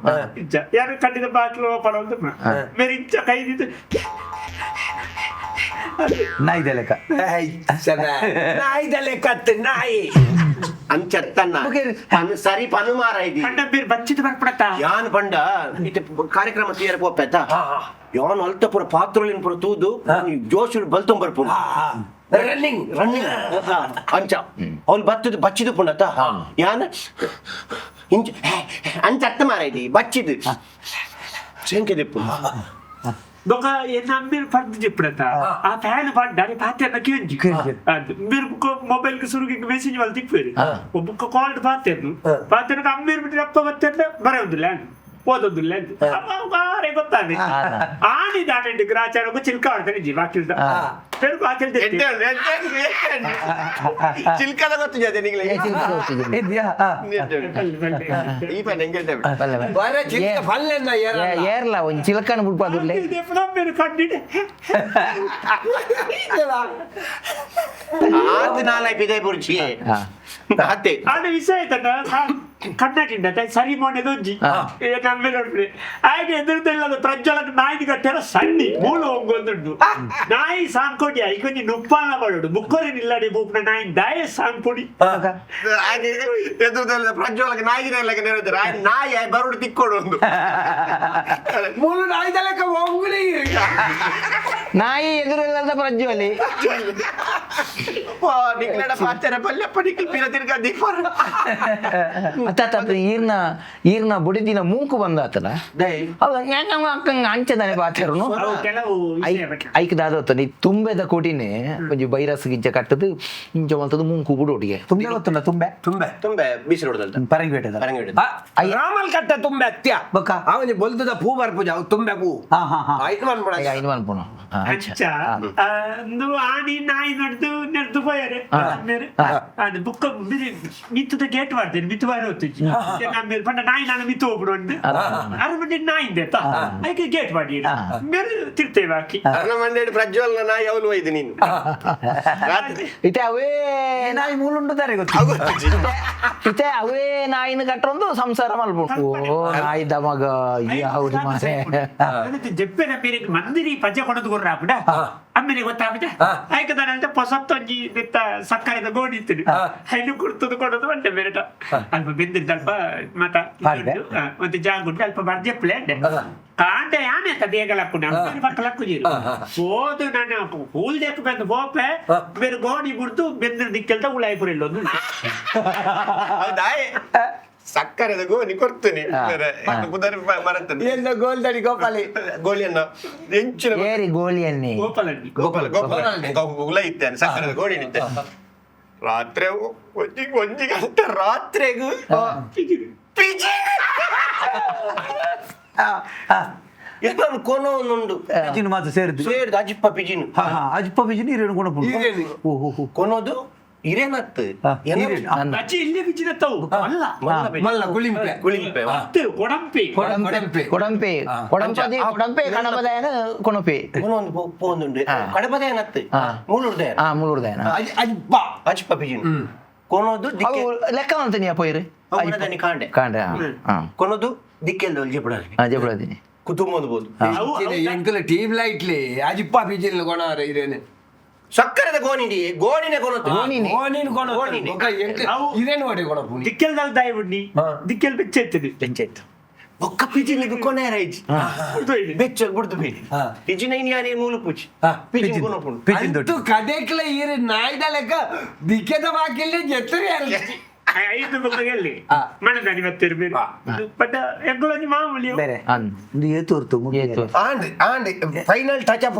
ಇಂಚ ಯಾರು ಕಡ್ಡಿದ ಬಾಕ್ಲು ಪಡೋದು ಬೇರೆ ಇಂಚ ಕೈದಿದ್ದು ನಾಯಿದ ಲೆಕ್ಕ ನಾಯಿ ಅಂಚತ್ತನ್ನ ಸರಿ ಪನು ಮಾರ ಇದು ಪಂಡ ಬೇರೆ ಬಚ್ಚಿದ ಬರ್ಪಡತ್ತ ಯಾನ್ ಪಂಡ ಇತ್ತೆ ಕಾರ್ಯಕ್ರಮ ತೀಯರ ಪೋಪೆತ ಯಾನ್ ಅಲ್ತ ಪುರ ಪಾತ್ರೋಲಿನ ಪುರ ತೂದು ಜೋಶ್ ಬಲ್ತೊಂಬ ಬರ್ಪುಂಡು ರನ್ನಿಂಗ್ ಅಂಚ ಅವ್ನು ಬಚ್ಚಿದು ಪುಂಡತ ಯಾನ್ ಇಂಚ ಅಂಚತ್ತ ಮಾರ ಇದು ಬಚ್ಚಿದು ಶಂಕೆ ದಿಪ್ಪು ఒక మీరు పడుతుంది చెప్పినంత ఆ ఫ్యాన్ పడ్డారు పాత మీరు మొబైల్ కి సురుగు మెసేజ్ వాళ్ళు తిప్పారు ఒక్క కాల్ పాతారు పాత అమ్మేరు తప్ప మరే ఉంది ల్యాండ్ పోతుంది ల్యాండ్ రేపొస్తాను ఆని దాని గ్రాచారం ఒక చిల్క ఆడతాను జీ వాకిల్ పెరుగు ఆకిల్ ಚಿಲ್ಕದ ಗೊತ್ತು ಜೊತೆ ಏರ್ಲ ಒಂದ್ ಚಿಲ್ಕನ ಬಿಡ್ಬಾರ್ದು మీరు కండి ಆದ ನಾಳೆ ಬಿದೆ ಬುರ್ಜಿ ಅತ್ತೆ ಆನೆ ವಿಷಯ ಆಯ್ತಣ್ಣ ಕರ್ನಾಟಿಂದ ಸರಿ ಮೊನ್ನೆದೊಂಜಿ ನಮ್ಮೇಲೆ ಆಯ್ತು ಎದುರುದಿಲ್ಲದ ಪ್ರಜ್ವಲಕ್ಕೆ ನಾಯಿ ಕಟ್ಟಾರ ಸಣ್ಣಿ ಮೂಳು ಹೋಗೊಂದುಂಡು ನಾಯಿ ಸಾಂಕೋಡಿ ಐಕೊಂಡಿ ನುಪ್ಪಾನ ಮಾಡೋಡು ಬುಕ್ಕೋರಿ ನಿಲ್ಲಡಿ ಬೂಪ್ನ ನಾಯಿ ದಾಯ ಸಾಂಪೊಡಿ ಎದುರುದಿಲ್ಲದ ಪ್ರಜ್ವಲಕ್ಕೆ ನಾಯಿ ನಾಯಿ ಬರುಡು ತಿಕ್ಕೋಡು ಒಂದು ಮೂಲು ನಾಯಿದಲಕ ಹೋಗುಲಿ ನಾಯಿ ಎದುರಿಲ್ಲದ ಪ್ರಜ್ವಲಿ ನಿಕ್ಲಡ ಪಾತ್ರೆ ಪಲ್ಯಪ್ಪ ನಿಕ್ಲ್ ಪಿರ ತಿರ್ಗ ದೀಪ ಈರ್ನ ಬುಡಿದಿನ ಮೂಕು ಬಂದಾತಲ್ಲ ಅಂಚದಾನೆ ಪಾತ್ರೆನು ಐಕ್ದಾದ ತುಂಬೆದ ಕೋಟಿನೇ ಒಂಜಿ ವೈರಸ್ ಗಿಂಚ ಕಟ್ಟದು ಇಂಚ ಮಲ್ತದು ಮೂಕು ಬುಡೋಟಿಗೆ ತುಂಬೆ ಗೊತ್ತುಂಡ ತುಂಬೆ ತುಂಬೆ ತುಂಬೆ ಬೀಸಿ ಹೊಡೆದಲ್ಲ ಪರಂಗಿಪೇಟೆ ರಾಮಲ್ ಕಟ್ಟ ತುಂಬೆ ಅತ್ಯ ಅವನಿ ಬೊಲ್ತದ ಪೂ ಬರ್ಪುಜ ಅವು ತುಂಬೆ ಪೂ ಐದು ಮನ್ಪುಣ ಆನಿ ನಾಯಿ ನಡೆದು ಹೋಯಾರೆ ಅದು ಬುಕ್ಕ ಮಿತ್ತದ ಗೇಟ್ ಮಾಡ್ತೇನೆ ಮಿತ್ತು ಬಾರಿ ಹೊತ್ತಿಜ್ಜಿ ಪಂಡ ನಾಯಿ ನಾನು ಮಿತ್ತು ಹೋಗ್ಬಿಡು ಅಂದು ಅರಮಂಡಿ ನಾಯಿಂದೆ ಅದಕ್ಕೆ ಗೇಟ್ ಮಾಡಿ ಮೇಲೆ ತಿರ್ತೇವೆ ಹಾಕಿ ಅರಮಂಡಿ ಪ್ರಜ್ವಲ್ನ ನಾಯಿ ಅವಲು ಒಯ್ದು ನೀನು ಇತ್ತೆ ಅವೇ ನಾಯಿ ಮೂಲುಂಡುತ್ತಾರೆ ಗೊತ್ತು ಇತ್ತೆ ಅವೇ ನಾಯಿನ ಕಟ್ಟೊಂದು ಸಂಸಾರ ಮಲ್ಬಿಟ್ಟು ನಾಯಿ ದಮಗ ಹೌದು ಮಾರೆ ಜಪ್ಪೆನ ಬೇರೆ ಮಂದಿರಿ ಪಂಚ ಕೊಡೋದು ಕೊಡ್ರ ಹಾಕ್ಬಿಡ ಅಮ್ಮೇಲೆ ಗೊತ್ತಾಗ್ಬಿಟ್ಟೆ ಆಯ್ಕದಾನಂತೆ ಹೊಸತ್ತೊಂಜಿ ನಿತ್ತ ಸಕ್ಕರೆದ ಗೋಣಿ ಇತ್ತು ಹೈನು ಕುಡ್ತದು ಕೊಡೋದು ಒಂಟೆ ಬೇರೆಟ ಅಲ್ಪ ಬೆಂದಿದ್ದ ಅಲ್ಪ ಮತ ಮತ್ತೆ ಜಾಗುಂಟು ಅಲ್ಪ ಬರ್ಜೆಪ್ಲೆ ಅಂಡೆ ಕಾಂಡೆ ಆನೆ ಅಂತ ಬೇಗಲಕ್ಕು ಪಕ್ಕಲಕ್ಕು ಜೀರು ಹೋದು ನಾನು ಹೂಲ್ ದೇಕು ಬಂದು ಹೋಪೆ ಬೇರೆ ಗೋಣಿ ಬಿಡ್ತು ಬೆಂದಿರ್ ದಿಕ್ಕೆಲ್ತ ಉಳಾಯ್ಪುರ ಇಲ್ಲೊಂದು ಸಕ್ಕರೆದ ಗೋಣಿ ಕೊಡ್ತೀನಿ ಮರತ್ತನೆ ಗೋಲ್ದಡಿ ಗೋಪಾಲಿ ಗೋಳಿಯನ್ನ ಹೆಂಚಿನ ಗೋಳಿಯನ್ನೇ ಗೋಪಾಲಲ್ಲಿ ಗೋಪಾಲ ಉಲ ಇತ್ತೇನೆ ಸಕ್ಕರೆದ ಗೋಣಿ ನಿಂತೆ ರಾತ್ರಿ ಒಂಜಿ ಗಂಟೆ ರಾತ್ರಿಗೂ ಪಿಜಿ ನಾನು ಕೊನೋ ಒಂದುಂಡು ಪಿಜಿನು ಮಾತ್ರ ಸೇರಿದ್ದು ಅಜಿಪ್ಪ ಪಿಜಿನು ಅಜಿಪ್ಪ ಪಿಜಿನು ಹಿರಿಯನು ಕೊನಪುಂಡು ಕೊನೋದು ಹಿರೇನತ್ತು ಅಚ್ಚಿ ಇಲ್ಲೇ ಬಿಚ್ಚಿನತ್ತವು ಅಲ್ಲ ಮಲ್ಲ ಕುಳಿಂಪೆ ಕುಳಿಂಪೆ ಕೊಡಂಪೆ ಕೊಡಂಪೆ ಕೊಡಂಪದಿ ಕೊಡಂಪೆ ಕಣಪದಾಯನ ಕೊಣಪೆ ಕೊನೊಂದು ಪೋಂದುಂಡು ಕಡಪದಾಯನತ್ತು ಮೂಲೂರ್ದಾಯನ ಅಜಿಪ್ಪ ಪಿಜಿನು ಕೊನೋದು ಲೆಕ್ಕ ಅಂತೀನಿ ಪೋಯ್ರಿ ಕಾಂಡೆ ಕಾಂಡೆ ಕೊನೋದು ದಿಕ್ಕೆಲ್ದು ಜೆಪಡಾಲಿ ಜೆಪಡಾದಿನಿ ಕುಟುಂಬಬಹುದು ಎಂಕಲ ಟ್ಯೂಬ್ ಲೈಟ್ಲಿ ಅಜಿಪ್ಪ ಪಿಜಿಲ್ ಕೊನಾರ ಇದೇನೆ ಸಕ್ಕರೆದ ಗೋಣಿಡಿ ಗೋಣಿನೇ ಕೊನೋದು ಗೋಣಿನ ಕೊನೋದು ಇದೇನು ಒಡೆ ಕೊನಪು ದಿಕ್ಕೆಲ್ದಲ್ಲಿ ದಾಯಿ ಬಿಡ್ನಿ ದಿಕ್ಕೆಲ್ ಬೆಚ್ಚೆತ್ತದೆ ಬೆಂಚಾಯ್ತು ಒಕ್ಕ ಪಿಜಿನ್ ಕೊನೆ ರೈಜ್ ಬೆಚ್ಚ ಬಿಡ್ದು ಬೇಡಿ ಪಿಜಿನ ಇನ್ಯಾರಿ ಮೂಲ ಪೂಜಿ ಪಿಜಿನ್ ಕೊನಪುಂಡು ಅಂತೂ ಕಡೆಕ್ಲ ಇರು ನಾಯ್ದ ಲೆಕ್ಕ ದಿಕ್ಕೆದ ಬಾಕಿಲ್ಲಿ ಜೆತ್ತರಿ ಯಾರು ಐದು ಬಗ್ಗೆಯಲ್ಲಿ ಮಣದಾನಿ ಬತ್ತೇರು ಬೇರೆ ಬಟ್ ಎಗ್ಗಳೊಂದು ಮಾಮೂಲಿ ಬೇರೆ ಒಂದು ಏತೋರ್ತು and final touch up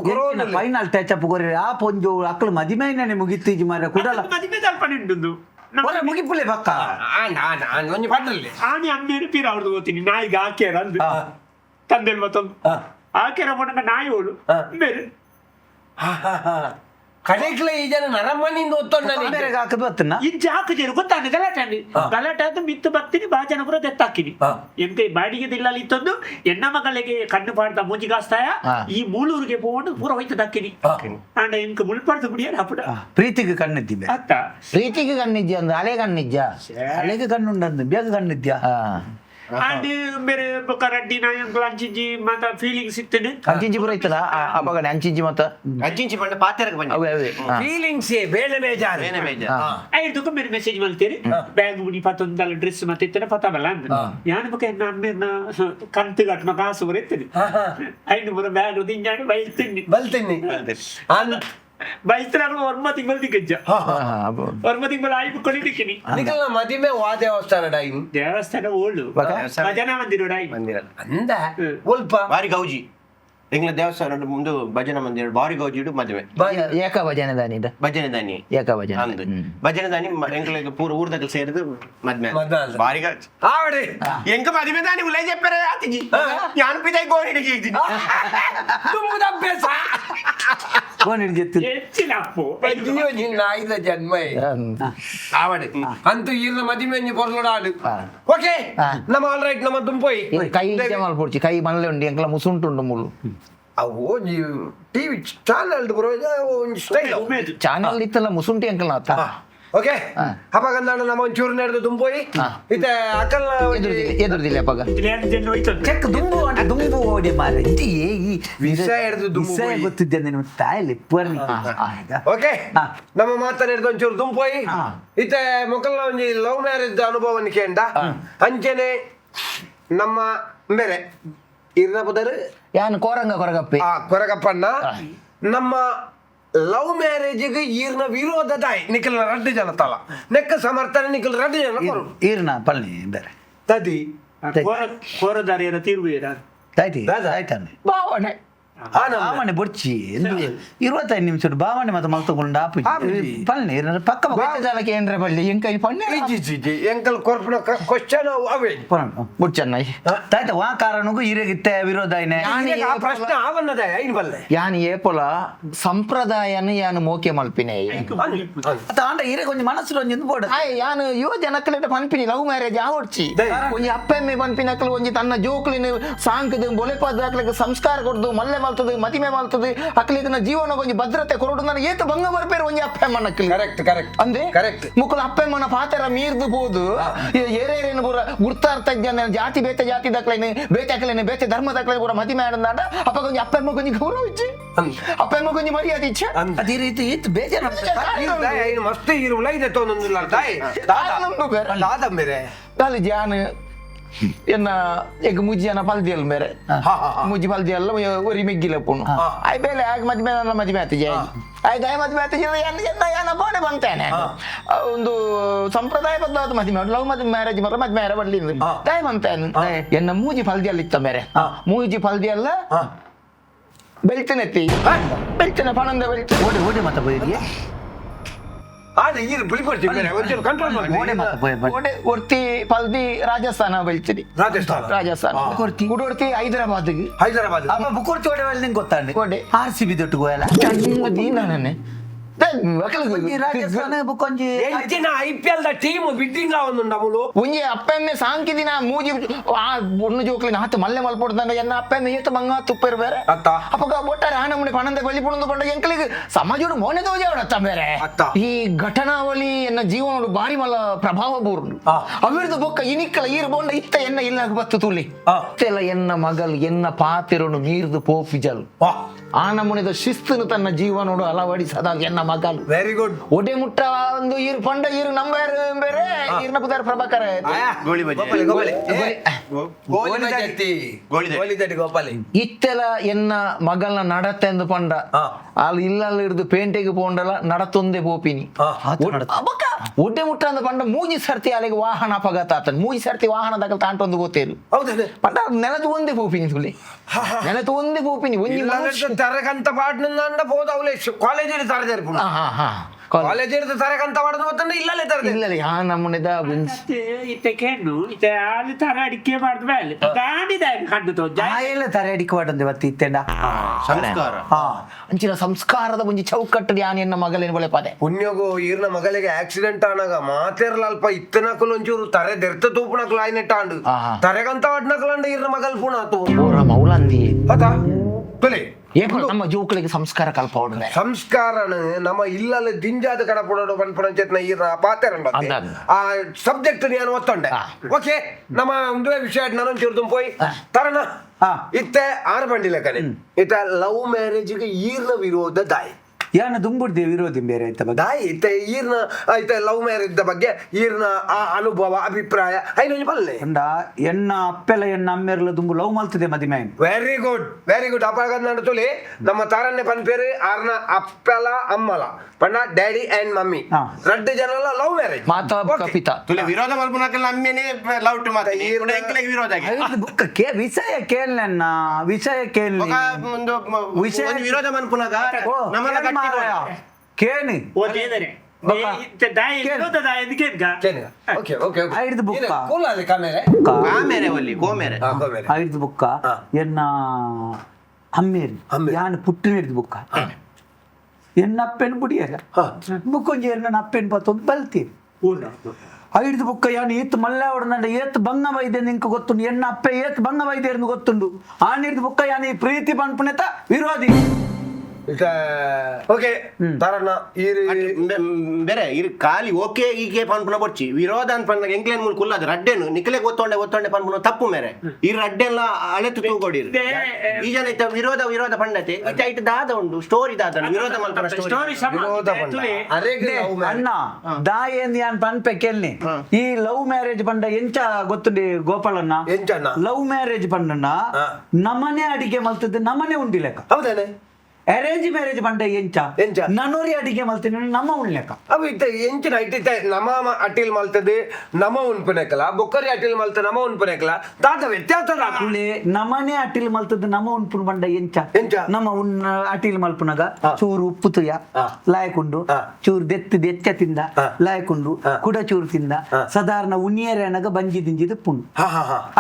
final touch up ಕೊರಿ ಆ ಪೊಂಜು ಅಕ್ಕಳು ಮದಿಮೆನೆ ಮುಗಿತ್ತು ಇಜ್ಜಿ ಮಾರ ಕುಡಲ ಮದಿಮೆ ಸ್ವಲ್ಪ ನಿಂಡುದು ಮುಗಿಪುಲೆ ಪಕ್ಕ ಒಂಜಿ ಪಡ್ರಲ್ಲಿ ಆನೆ ಅಮ್ಮೇರು ಪೀರ ಅವ್ರದ್ದು ಗೊತ್ತೀನಿ ನಾಯಿಗೆ ಹಾಕ್ಯಾರ ಅಂದು ತಂದೆಲ್ ಮತ್ತೊಂದು ಹಾಕ್ಯಾರ ಮೊನ್ನ ನಾಯಿ ಓಡು ಬೇರೆ ಕಡೆಕ್ಲ ಈ ಜನ ನರಮನಿಂದ ಹಾಕದ ಇಜ್ಜಿ ಹಾಕಿದ್ರು ಗೊತ್ತಾಗ ಗಲಾಟೆ ಗಲಾಟೆ ಅಂತ ಮಿತ್ತು ಬರ್ತೀನಿ ಬಾ ಜನ ಪುರ ತೆತ್ತಾಕಿನಿ ಎಂತ ಬಾಡಿಗೆ ದಿಲ್ಲಲ್ಲಿ ಇತ್ತೊಂದು ಹೆಣ್ಣ ಮಗಳಿಗೆ ಕಣ್ಣು ಪಾಡ್ದ ಮೂಜಿಗಾಸ್ತಾಯ ಈ ಮೂಲೂರಿಗೆ ಹೋಗೊಂಡು ಪೂರ ಹೋಯ್ತು ದಕ್ಕಿನಿ ಅಂಡ ಇಂಕ ಮುಳ್ಪಾಡ್ದು ಬಿಡಿಯಾರ ಹಪ್ಪಡ ಪ್ರೀತಿಗೆ ಕಣ್ಣಿದ್ದಿದೆ ಅತ್ತ ಪ್ರೀತಿಗೆ ಕಣ್ಣಿದ್ಯ ಅಂದ್ರೆ ಹಳೆ ಕಣ್ಣಿದ್ಯ ಹಳೆಗೆ ಕಣ್ಣುಂಡಂದು ಬೇಗ ಕಣ್ಣಿದ್ಯ ಅಂಡ್ ಬೇರೆ ರಡ್ಡಿ ನಾಯಂಕಲ್ ಅಂಚಿಂಜಿ ಮತ್ತ ಫೀಲಿಂಗ್ ಸಿಗ್ತೇನೆ ಅಂಚಿಂಜಿ ಪುರ ಇತ್ತದ ಅಪ್ಪಗಡೆ ಅಂಚಿಂಜಿ ಮತ್ತ ಅಜ್ಜಿಂಚಿ ಬಂಡ ಪಾತ್ರೆಗೆ ಬಂದ ಅವೇ ಫೀಲಿಂಗ್ಸ್ ಬೇಳೆ ಬೇಜಾರು ಐದು ಬೇರೆ ಮೆಸೇಜ್ ಮಾಡ್ತೀರಿ ಬ್ಯಾಗ್ ಮುಡಿ ಪತ್ತೊಂದಲ್ಲ ಡ್ರೆಸ್ ಮತ್ತೆ ಇತ್ತೇನೆ ಪತ್ತಾಬಲ್ಲ ಅಂದ್ರೆ ಯಾನ ಬಕ್ಕ ಅಮ್ಮೇನ ಕಂತು ಕಟ್ನ ಕಾಸು ಬರೀತೀನಿ ಐದು ಪುರ ಬ್ಯಾಗ್ ತಿಂಜಾಡಿ ಬಲ್ತೀನಿ ಬೈಸ್ತಾರ ವರ್ಮ ತಿಂಗಳು ದಿಗ್ಗಜ್ಜ ವರ್ಮ ತಿಂಗಳು ಆಯ್ತು ಕೊಡಿದಿಕ್ಕಿನಿ ಮದಿಮೆ ವಾ ದೇವಸ್ಥಾನ ಡೈನ್ ದೇವಸ್ಥಾನ ಓಲ್ಡು ಭಜನಾ ಮಂದಿರ ಡೈ ಮಂದಿರ ಅಂದ ಸ್ವಲ್ಪ ಬಾರಿ ಗೌಜಿ ಎಂಗ್ಲ ದೇವಸ್ಥಾನ ಮುಂದೆ ಭಜನೆ ಮಂದಿರ ಬಾರಿ ಗೌಜಿಡು ಮದುವೆ ಏಕ ಭಜನೆ ದಾನಿ ಭಜನೆ ದಾನಿ ಏಕ ಭಜನೆ ಅಂದು ಭಜನೆ ದಾನಿ ಎಂಗ್ಲಿಗೆ ಪೂರ ಊರ್ದಾಗ ಸೇರಿದು ಮದ್ವೆ ಬಾರಿ ఆవిడే ಎಂಕ ಮದುವೆ ದಾನಿ ಉಲೈ చెప్పారు అతిజీ జ్ఞాన పిదై గోనిడికి ఇదిని తుమ్ము దబ్బేసా కోనిడి చెత్తి ಹೆಚ್ಚಿನಪ್ಪು అయ్యో నిన్న 5 జన్మే ఆవిడే అంత ఈర్న మదిమెని పొరలోడాడు ఓకే నమ ఆల్ రైట్ నమ దుంపోయి ಕೈ ಜಮಾಲ್ ಪೊಡ್ಚಿ ಕೈ ಮನಲೆ ಉಂಡಿ ಎಂಕಲ ಮುಸುಂಟುಂಡು ಮುಳ್ಳು అవో నీ TV channel bro style channel ಇತ್ತಲ್ಲ ಮುಸುಂಟಿ ಎಂಕಲ ಆತ ಓಕೆ ಅಪಗಂದಾಣ ನಮ್ಮ ಒಂಚೂರು ನಡೆದು ದುಂಬೋಯಿ ಇತ್ತೆ ಅಕ್ಕಲ್ನ ಎದುರ್ದಿಲ್ಲ ಅಪ್ಪಗ ಜನ ಹೋಯ್ತಂತೆ ಚೆಕ್ ದುಂಬು ಅಂತ ದುಂಬು ಓಡಿ ಮಾರೆ ಈ ವಿಷ ಹಿಡಿದು ದುಂಬು ವಿಷಯ ಗೊತ್ತಿದ್ದೆ ನೀನು ತಾಯಿಲಿ ಪರ್ನಿ ಓಕೆ ನಮ್ಮ ಮಾತನಾಡಿದ ಒಂಚೂರು ದುಂಬೋಯಿ ಇತ್ತೆ ಮೊಕಲ್ನ ಒಂಜಿ ಲವ್ ಮ್ಯಾರೇಜ್ ಅನುಭವವನ್ನು ಕೇಂದ ಅಂಚೆನೆ ನಮ್ಮ ಬೇರೆ ಇರ್ನ ಬುದರ್ ಯಾನು ಕೋರಂಗ ಕೊರಗಪ್ಪಿ ಕೊರಗಪ್ಪಣ್ಣ ನಮ್ಮ ಲವ್ ಮ್ಯಾರೇಜ್ಗೆ ಈರ್ನ ವಿರೋಧದಾಯಿ ನಿಖಿಲ್ ರಡ್ಡು ಜನ ತಲ ನೆಕ್ಕ ಸಮರ್ಥನೆ ನಿಖಿಲ್ ರಡ್ಡು ಜನ ಕೊರು ಈರ್ನ ಪಲ್ನಿ ಬೇರೆ ತದಿ ಕೋರದಾರಿಯರ ತೀರ್ವೇರ ತಾಯ್ತಿ ಆಯ್ತಾನೆ ಭಾವನೆ ಭಾವನೆ ಬೊಡ್ಚಿ 25 ನಿಮಿಷ ಭಾವನೆ ಮತ್ತೆ ಮಲ್ತಗೊಂಡು ಆಪಿ ಪಲ್ನಿ ಪಕ್ಕ ಜಾಲಕ್ಕೆ ಏನ್ರೆ ಬಳ್ಳಿ ಎಂಕೈ ಪಣ್ಣೆ ಎಂಕಲ್ ಕೊರ್ಪಣ ಕ್ವಶನ್ ಅವೇ ಬುಡ್ಚನ್ನ ತಾಯ್ತ ವಾ ಕಾರಣಗೂ ಇರಗಿತ್ತೆ ವಿರೋಧ ಆ ಪ್ರಶ್ನೆ ಆವನ್ನದ ಐನ್ ಬಲ್ಲೆ ಯಾನ್ ಏಪೊಲ ಸಂಪ್ರದಾಯನ ಯಾನು ಮೋಕೆ ಮಲ್ಪಿನೆ ಅತ್ತ ಆಂಡ ಇರೆ ಕೊಂಚ ಮನಸ್ಸು ಒಂಜಿ ಬೋಡ ಯಾನು ಯುವ ಜನಕ್ಕಲೆಟ ಪನ್ಪಿನಿ ಲವ್ ಮ್ಯಾರೇಜ್ ಆವಡ್ಚಿ ಒಂಜಿ ಅಪ್ಪೆಮ್ಮೆ ಪನ್ಪಿನಕ್ಕಲು ಒಂಜಿ ತನ್ನ ಜೋಕ್ಲಿನ ಸಾಂಕದ ಬೊಲೆಪಾದ ಸಂಸ್ಕಾರ ಕೊಡ್ದು ಮಲ್ಲೆ ಮಲ್ತದೆ ಮತಿಮೆ ಮಲ್ತದೆ ಅಕ್ಲಿನ ಜೀವನ ಒಂಜಿ ಭದ್ರತೆ ಕೊರಡು ನಾನು ಏತ ಭಂಗ ಬರ್ಪೇರು ಒಂಜಿ ಅಪ್ಪೆಮ್ಮನ ಕರೆಕ್ಟ್ ಅಂದ್ರೆ ಮುಕ್ಕಲು ಅಪ್ಪೆಮ್ಮನ ಪಾತೆರ ಮೀರ್ದು ಬೋದು ಏರೇರೇನು ಪೂರ ಗುರ್ತಾರ್ಥ ಜನ ಜಾತಿ ಬೇತೆ ಜಾತಿ ದಕ್ಲೇನೆ ಬೇತೆ ಅಕ್ಲೇನೆ ಬೇತೆ ಧರ್ಮ ದಕ್ಲೇನೆ ಪೂರ ಮತಿಮೆ ಆಡಂದಾಡ ಅಪ್ಪ ಕೊಂಚ ಅಪ್ಪೆಮ್ಮ ಕೊಂಚ ಗೌರವ ಇಚ್ಚೆ ಅಪ್ಪೆಮ್ಮ ಕೊಂಚ ಮರ್ಯಾದೆ ಇಚ್ಚೆ ಅದೇ ರೀತಿ ಇತ್ತು ಬೇಜಾರು ಮಸ್ತ್ ಇರುವುಲ ಇದೆ ತೊಂದೊಂದಿಲ್ಲ ದಾದ ಮೇರೆ ದಾಲಿ ಜಾನ್ ಎನ್ನ ಈಗ ಮುಜ್ಜಿಯನ್ನ ಪಲ್ದಿಯಲ್ ಮೇರೆ ಮುಜ್ಜಿ ಪಲ್ದಿಯಲ್ಲ ಒರಿ ಮೆಗ್ಗಿಲ ಪುಣ್ಣು ಆಯ್ ಬೇಲೆ ಆಗ ಮದ್ಮೆ ನನ್ನ ಮದ್ಮೆ ಆತಿ ಜೈ ಆಯ್ ದಾಯ ಮದ್ಮೆ ಆತಿ ಎನ್ನ ಬೋಡೆ ಬಂತೇನೆ ಒಂದು ಸಂಪ್ರದಾಯಬದ್ಧವಾದ ಮದ್ಮೆ ಲವ್ ಮದ್ಮೆ ಮ್ಯಾರೇಜ್ ಮರ ಮದ್ಮೆ ಯಾರ ಬಡ್ಲಿಂದ ದಾಯ ಬಂತೇನೆ ಎನ್ನ ಮೂಜಿ ಪಲ್ದಿಯಲ್ಲ ಇತ್ತ ಮೇರೆ ಮೂಜಿ ಪಲ್ದಿಯಲ್ಲ ಬೆಳ್ತನೆತ್ತಿ ಬೆಳ್ತನೆ ಪಣಂದ ಬೆಳ್ತ ಓಡಿ ಓಡಿ ಮತ್ತೆ ಬೈರಿ ಆದ್ರೆ ಈಗ ಬಿಳಿಪಡ್ತೀವಿ ಬೇರೆ ಒಂಚೂರು ಕಂಟ್ರೋಲ್ ಮಾಡಿ ಒರ್ತಿ ಪಲ್ದಿ ರಾಜಸ್ಥಾನ ಬೆಳ್ತೀರಿ ರಾಜಸ್ಥಾನ ಕುಡೋರ್ತಿ ಹೈದರಾಬಾದ್ ಅಮ್ಮ ಬುಕೋರ್ತಿ ಓಡೆ ನಿಂಗೆ ಗೊತ್ತಾಂಡಿ ಓಡೆ RCB ದೊಟ್ಟು ಗೋಯಲ್ಲ ದೀನೇ ರಾಜಸ್ಥಾನ ಬುಕೊಂಜಿ IPL ದ ಟೀಮ್ ಬಿಡ್ಡಿಂಗ್ ಒಂದು ನಮಲು ಒಂಜಿ ಅಪ್ಪೆಮ್ಮೆ ಸಾಂಕಿದಿನ ಮೂಜಿ ಒಣ್ಣು ಜೋಕ್ಲಿನ ಹತ್ತು ಮಲ್ಲೆ ಮಲ್ಪಡ್ದಂಡ ಎನ್ನ ಅಪ್ಪೆಮ್ಮೆ ಏತ ಮಂಗ ತುಪ್ಪೇರು ಬೇರೆ ಅಪ್ಪಗ ಒಟ್ಟಾರೆ ಆನಮುನೆ ಪಣಂದ ಬಲಿ ಪುಣಂದು ಕೊಂಡ ಎಂಕಲಿಗೆ ಸಮಾಜೋಡು ಮೋನೆ ತೋಜಾವಡತ್ತ ಬೇರೆ ಈ ಘಟನಾವಳಿ ಎನ್ನ ಜೀವನೋಡು ಬಾರಿ ಮಲ್ಲ ಪ್ರಭಾವ ಬೂರ್ನು ಅವಿರ್ದು ಬೊಕ್ಕ ಇನಿಕ್ಕಲ ಈರ್ ಬೋಂಡ ಇತ್ತ ಎನ್ನ ಇಲ್ಲ ಬತ್ತು ತುಲಿ ಇತ್ತೆಲ್ಲ ಎನ್ನ ಮಗಲ್ ಎನ್ನ ಪಾತಿರೋನು ಮೀರ್ದು ಪೋಫಿಜಲ್ ಆನಮುನೆದ ಶಿಸ್ತನು ತನ್ನ ಜೀವನೋಡು ಅಳವಡಿಸದಾಗ ಎನ್ನ ಮಗಲ್ ವೆರಿ ಗುಡ್ ಒಡೆ ಮುಟ್ಟ ಒಂದು ಈರು ಪಂಡ ಈರು ನಂಬರ್ ಬೇರೆ ಈರ್ನ ಪುದಾರ ಪ್ರಭಾಕರ ಗೋಳಿ ಗೋಪಾಲಿ ಇತ್ತೆಲ ಎನ್ನ ಮಗಲ್ನ ನಡತೆ ಎಂದು ಪಂಡ ಅಲ್ಲಿ ಇಲ್ಲಲ್ಲಿ ಹಿಡಿದು ಪೇಂಟೆಗೆ ಪೋಂಡಲ ನಡತೊಂದೆ ಪೋಪಿನಿ ಒಡ್ಡೆ ಮುಟ್ಟ ಅಂದ ಪಂಡ ಮೂಜಿ ಸರ್ತಿ ಅಲ್ಲಿಗೆ ವಾಹನ ಅಪಘಾತ ಆತನ್ ಮೂಜಿ ಸರ್ತಿ ವಾಹನ ದಾಖಲೆ ತಾಂಟೊಂದು ಗೊತ್ತೇರು ಪಂಡ ನೆಲದ ಒಂದೇ ಪೋಪಿನಿ ತುಳಿ ನೆಲದ ಒಂದೇ ಪೋಪಿನಿ ಒಂಜಿ ತರಕಂತ ಪಾಟ್ನಂದ ಹೋದ ಅವಳೆ ಕಾಲೇಜಲ್ಲಿ ತರದೇರು ಕಾಲೇಜ್ ಹಿಡಿದು ತರಕಂತ ಮಾಡೋದು ಗೊತ್ತಂದ್ರೆ ಇಲ್ಲೇ ತರದೆ ಇಲ್ಲ ಯಾ ನಮ್ಮನೆದ ಇತ್ತೆ ಕೆಣ್ಣು ಇತ್ತೆ ಅಲ್ಲಿ ತರ ಅಡಿಕೆ ಮಾಡ್ದ ಮೇಲೆ ಗಾಡಿದ ಕಣ್ಣು ತೋಜ ಎಲ್ಲ ತರ ಅಡಿಕೆ ಮಾಡಂದೆ ಬತ್ತಿ ಇತ್ತೆಂಡ ಸಂಸ್ಕಾರ ಅಂಚಿನ ಸಂಸ್ಕಾರದ ಒಂಜಿ ಚೌಕಟ್ಟು ಯಾನ್ ಎನ್ನ ಮಗಲೇನು ಬಳೆ ಪದೆ ಪುಣ್ಯಗೋ ಈರ್ನ ಮಗಳಿಗೆ ಆಕ್ಸಿಡೆಂಟ್ ಆನಾಗ ಮಾತೇರ್ಲಲ್ಪ ಇತ್ತನಕಲು ಒಂಚೂರು ತರೆ ದೆರ್ತ ತೂಪುನಕಲು ಆಯ್ನೆಟ್ಟಾಂಡು ತರೆಗಂತ ಒಡ್ನಕಲಂಡು ಈರ್ನ ಮಗಲ್ ಪುಣ ಆತು ಮೌಲಂದಿ ಹತಾ ತುಲಿ ನಮ್ಮ ಜೋಕುಳಿಗೆ ಸಂಸ್ಕಾರ ಕಲ್ಪ ಹೊಡ್ದೆ ಸಂಸ್ಕಾರ ನಮ್ಮ ಇಲ್ಲಲ್ಲಿ ದಿಂಜಾದ ಕಡಪುಡೋಡು ಪಂಚೇತ್ನ ಈರ್ನ ಪಾತೆರಂಡ ಆ ಸಬ್ಜೆಕ್ಟ್ ನಾನು ಒತ್ತೊಂಡೆ ಓಕೆ ನಮ್ಮ ಒಂದು ವಿಷಯ ನಾನೊಂಚೂರು ತುಂಬೋಯ್ ತರಣ ಇತ್ತೆ ಆರು ಬಂಡಿಲ್ಲ ಕನೆ ಇತ್ತ ಲವ್ ಮ್ಯಾರೇಜ್ಗೆ ಈರ್ನ ವಿರೋಧ ದಾಯಿ ಯಾನ ದುಂಬುಡ್ದೆ ವಿರೋಧಿ ಬೇರೆ ಆಯ್ತ ಬಗ್ಗೆ ಆಯ್ತ ಈರ್ನ ಆಯ್ತ ಲವ್ ಮ್ಯಾರೇಜ್ ಬಗ್ಗೆ ಈರ್ನ ಆ ಅನುಭವ ಅಭಿಪ್ರಾಯ ಐನ ಬಲ್ಲೆ ಅಂಡ ಎನ್ನ ಅಪ್ಪೆಲ್ಲ ಎನ್ನ ಅಮ್ಮೆರ್ಲ ದುಂಬು ಲವ್ ಮಲ್ತದೆ ಮದಿಮೆ ವೆರಿ ಗುಡ್ ಅಪ್ಪ ನಡುತ್ತಲಿ ನಮ್ಮ ತಾರನ್ನೇ ಪನ್ ಪೇರು ಆರ್ನ ಅಪ್ಪಲ ಅಮ್ಮಲ ಪಂಡ ಡ್ಯಾಡಿ ಅಂಡ್ ಮಮ್ಮಿ ರಡ್ಡು ಜನಲ ಲವ್ ಮ್ಯಾರೇಜ್ ಮಾತಾ ಪಿತಾ ತುಲೆ ವಿರೋಧ ಮಲ್ಪುನಕಲ್ಲ ಅಮ್ಮೇನೆ ಲವ್ ಟು ಮಾತ ಎಂಕ್ಲೆಗ್ ವಿರೋಧ ಬುಕ್ಕ ವಿಷಯ ಕೇಳನ್ನ ವಿಷಯ ಕೇಳಿ ವಿಷಯ ವಿರೋಧ ಮನ್ಪುನಗ ನಮ್ಮನ್ನ ಗಟ್ಟಿ ಕೇಳಿ ಓದೇದರೆ ಐದು ಬುಕ್ಕ ಕಾಮೇರೆ ಒಲ್ಲಿ ಕೋಮೇರೆ ಐದು ಬುಕ್ಕ ಎನ್ನ ಅಮ್ಮೇರಿ ಯಾನ್ ಪುಟ್ಟಿನ ಹಿಡಿದು ಬುಕ್ಕ ಎನ್ನ ಅಪ್ಪೆನ್ ಬುಡಿಯಲ್ಲ ಬುಕ್ಕೊಂಜಿ ಎನ್ನ ಅಪ್ಪೆನ್ ಪತ್ತೊಂದು ಬಲ್ತೀರಿ ಐದು ಬುಕ್ಕ ಯಾನ್ ಈತ್ ಮಲ್ಲೆ ಹೊಡೆದಂಡ ಏತ್ ಭಂಗ ಬೈದೆ ನಿಂಕ ಗೊತ್ತುಂಡು ಎನ್ನ ಅಪ್ಪೆ ಏತ್ ಭಂಗ ಬೈದೆ ಎಂದು ಗೊತ್ತುಂಡು ಆನಿಡ್ದು ಬುಕ್ಕ ಯಾನ್ ಈ ಪ್ರೀತಿ ಪನ್ಪುನೆತ ವಿರೋಧಿ ಓಕೆ ತಾರಣ್ಣ ಬೇರೆ ಇರು ಖಾಲಿ ಓಕೆ ಈಗೆ ಪನ್ಪುನ ಬೊಚ್ಚಿ ವಿರೋಧ ಅಂತ ಪಂಡ ಎಂಕ್ಲೇನ್ ಮೂಲ ಕುಲ್ಲ ಅದು ರಡ್ಡೆನು ನಿಕ್ಲೆ ಒತ್ತೊಂಡೆ ಪನ್ಪುನ ತಪ್ಪು ಮೇರೆ ಈ ರಡ್ಡೆಲ್ಲ ಅಳೆತು ತೂಗೊಡಿರು ಈ ಜನ ಇತ್ತ ವಿರೋಧ ಪಂಡತೆ ಇತ್ತ ಇಟ್ಟು ದಾದ ಉಂಡು ಸ್ಟೋರಿ ದಾದ ವಿರೋಧ ಮಲ್ಪನ ಸ್ಟೋರಿ ಅಣ್ಣ ದಾಯೇಂದ್ ಯಾನ್ ಪನ್ಪೆ ಕೇಳ್ನಿ ಈ ಲವ್ ಮ್ಯಾರೇಜ್ ಪಂಡ ಎಂಚ ಗೊತ್ತುಂಡಿ ಗೋಪಾಲಣ್ಣ ಲವ್ ಮ್ಯಾರೇಜ್ ಪಂಡಣ್ಣ ನಮ್ಮನೆ ಅಡಿಗೆ ಮಲ್ತದ್ದು ನಮ್ಮನೆ ಉಂಡಿ ಲೆಕ್ಕ ಹೌದಾನೆ ಅರೇಂಜ್ ಮ್ಯಾರೇಜ್ ಪಂಡ ಎಂಚ ನನೂರಿ ಅಡಿಗೆ ಮಲ್ತೀನಿ ನಮ್ಮ ಉಣ್ಲೆಕ್ಕ ಅವು ಇತ್ತ ಎಂಚಿನ ಇಟ್ಟಿತ್ತ ನಮ್ಮ ಅಟ್ಟಿಲ್ ಮಲ್ತದೆ ನಮ್ಮ ಉಣ್ಪನೆಕಲ ಬೊಕ್ಕರಿ ಅಟ್ಟಿಲ್ ಮಲ್ತ ನಮ್ಮ ಉಣ್ಪನೆಕಲ ತಾತ ವ್ಯತ್ಯಾಸ ನಮ್ಮನೆ ಅಟ್ಟಿಲ್ ಮಲ್ತದ್ದು ನಮ್ಮ ಉಣ್ಪುನ್ ಪಂಡ ಎಂಚ ನಮ್ಮ ಅಟ್ಟಿಲ್ ಮಲ್ಪುನಗ ಚೂರು ಉಪ್ಪು ತುಯ ಲಾಯ್ಕೊಂಡು ಚೂರು ದೆಚ್ಚ ತಿಂದ ಲಾಯ್ಕೊಂಡು ಕುಡ ಚೂರು ತಿಂದ ಸಾಧಾರಣ ಉಣ್ಣಿಯರೇನಗ ಬಂಜಿ ದಿಂಜಿದ ಪುಣ್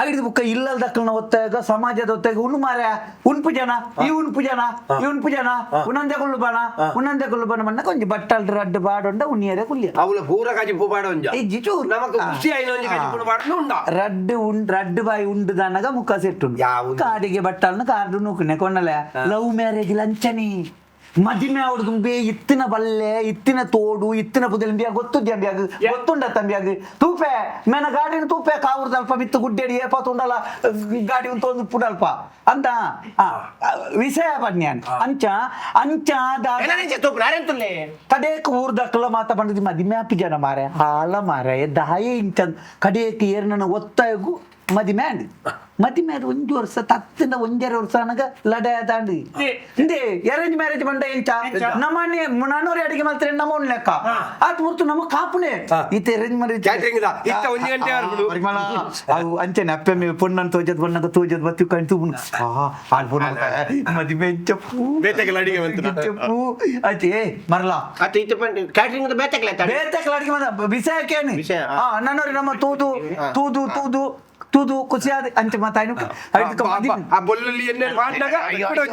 ಆಗಿದ್ ಬುಕ್ಕ ಇಲ್ಲದ ದಕ್ಕಲ್ನ ಒತ್ತಾಗ ಸಮಾಜದ ಒತ್ತಾಗ ಉಣ್ಣು ಮಾರ ಉಣ್ಪು ಜನ ಈ ಉಣ್ಪು ಜನ ಈ ಉಣ್ಪು ಜನ ಉನ್ನಂದೆ ಕೊಲ್ಲು ಬಣ ಮಣ್ಣ ಕೊಂಚ ಬಟ್ಟಲ್ ರಡ್ಡು ಬಾಡೊಂಡ ಉಣ್ಣಿಯರೆ ಕುಲ್ಲಿಯ ಅವಳ ಪೂರ ಕಾಜಿ ಪೂಪಾಡೊಂಜ ಇಜ್ಜಿಚು ನಮಕ ಖುಷಿ ಐನೊಂಜಿ ಕಾಜಿ ಪೂಪಾಡೊಂಡ ಉಂಡ ರಡ್ಡು ಬಾಯಿ ಉಂಡು ದನಗ ಮುಖ ಸೆಟ್ಟುಂಡು ಕಾಡಿಗೆ ಬಟ್ಟಲ್ನ ಕಾರ್ಡು ನೂಕನೆ ಕೊನ್ನಲೆ ಲವ್ ಮ್ಯಾರೇಜ್ ಲಂಚನಿ ಮದಿಮೆ ಅವಡ್ದು ಬೇ ಇತ್ತಿನ ಬಲ್ಲೆ ಇತ್ತಿನ ತೋಡು ಇತ್ತಿನ ಪುದೆಲ್ ಗೊತ್ತುದ್ಯ ಗೊತ್ತುಂಡ ತಂಬಿಯಾಗ ತೂಪೆ ಮೇನ ಗಾಡಿನ ತೂಪೆ ಕಾವುರ್ದಲ್ಪ ಬಿತ್ತು ಗುಡ್ಡೆಡಿ ಏಪತ್ತುಂಡಲ್ಲ ಗಾಡಿ ಒಂದು ಪುಡಲ್ಪ ಅಂತ ವಿಷಯ ಪಡ್ನ್ಯಾನ್ ಅಂಚ ಕಡೇಕ್ ಊರ್ದಕ್ಕಲ ಮಾತ ಬಂದಿದ್ದು ಮದಿಮೆ ಅಪ್ಪಿ ಜನ ಮಾರೆ ಹಾಳ ಮಾರೆ ದಾಯಿ ಇಂಚ ಕಡೇಕ್ ಏರ್ನ ಒತ್ತಾಯಗೂ ಮದಿಮೆ ಅದು 1 ವರ್ಷ ತತ್ತಿನ 1.5 ವರ್ಷ ನನಗ ಲಡೆ ತಾಂಡಿ ಇಂದೇ ಅರೇಂಜ್ ಮ್ಯಾರೇಜ್ ಬಂಡ ಎಂಚ ನಮ್ಮನೆ ನಾನೂರಿ ಅಡಿಗೆ ಮಾಡ್ತಾರೆ ನಮ್ಮ ಉಣ್ ಲೆಕ್ಕ ಆತ್ ಮುರ್ತು ನಮ್ಮ ಕಾಪುನೆ ಈತ ಅರೇಂಜ್ ಮ್ಯಾರೇಜ್ ಕ್ಯಾಟರಿಂಗ್ ಇದ ಇತ್ತ 1 ಗಂಟೆ ಅವು ಅಂಚೆನೆ ಅಪ್ಪೆ ಮೇ ಪೊಣ್ಣನ್ ತೋಜದ್ ಬಣ್ಣಗ ತೋಜದ್ ಬತ್ತಿ ಕಂತು ಆಲ್ ಪೊಣ್ಣ ಮದಿಮೆ ಚಪ್ಪು ಬೇತೆಗಳ ಅಡಿಗೆ ಬಂತು ಚಪ್ಪು ಅತಿ ಮರಲಾ ಅತಿ ಇತ್ತ ಕ್ಯಾಟರಿಂಗ್ ಬೇತೆಗಳ ಅಡಿಗೆ ಮಾಡ ವಿಷಯ ಕೇಳಿ ನಾನೂರಿ ನಮ್ಮ ತೂದು ಖುಷಿಯಾದ ಅಂಚ ಮಾತಾಯ್ನು ಆ ಬೊಲ್ಲಲ್ಲಿ ಎಣ್ಣೆ ಮಾಡಿದಾಗ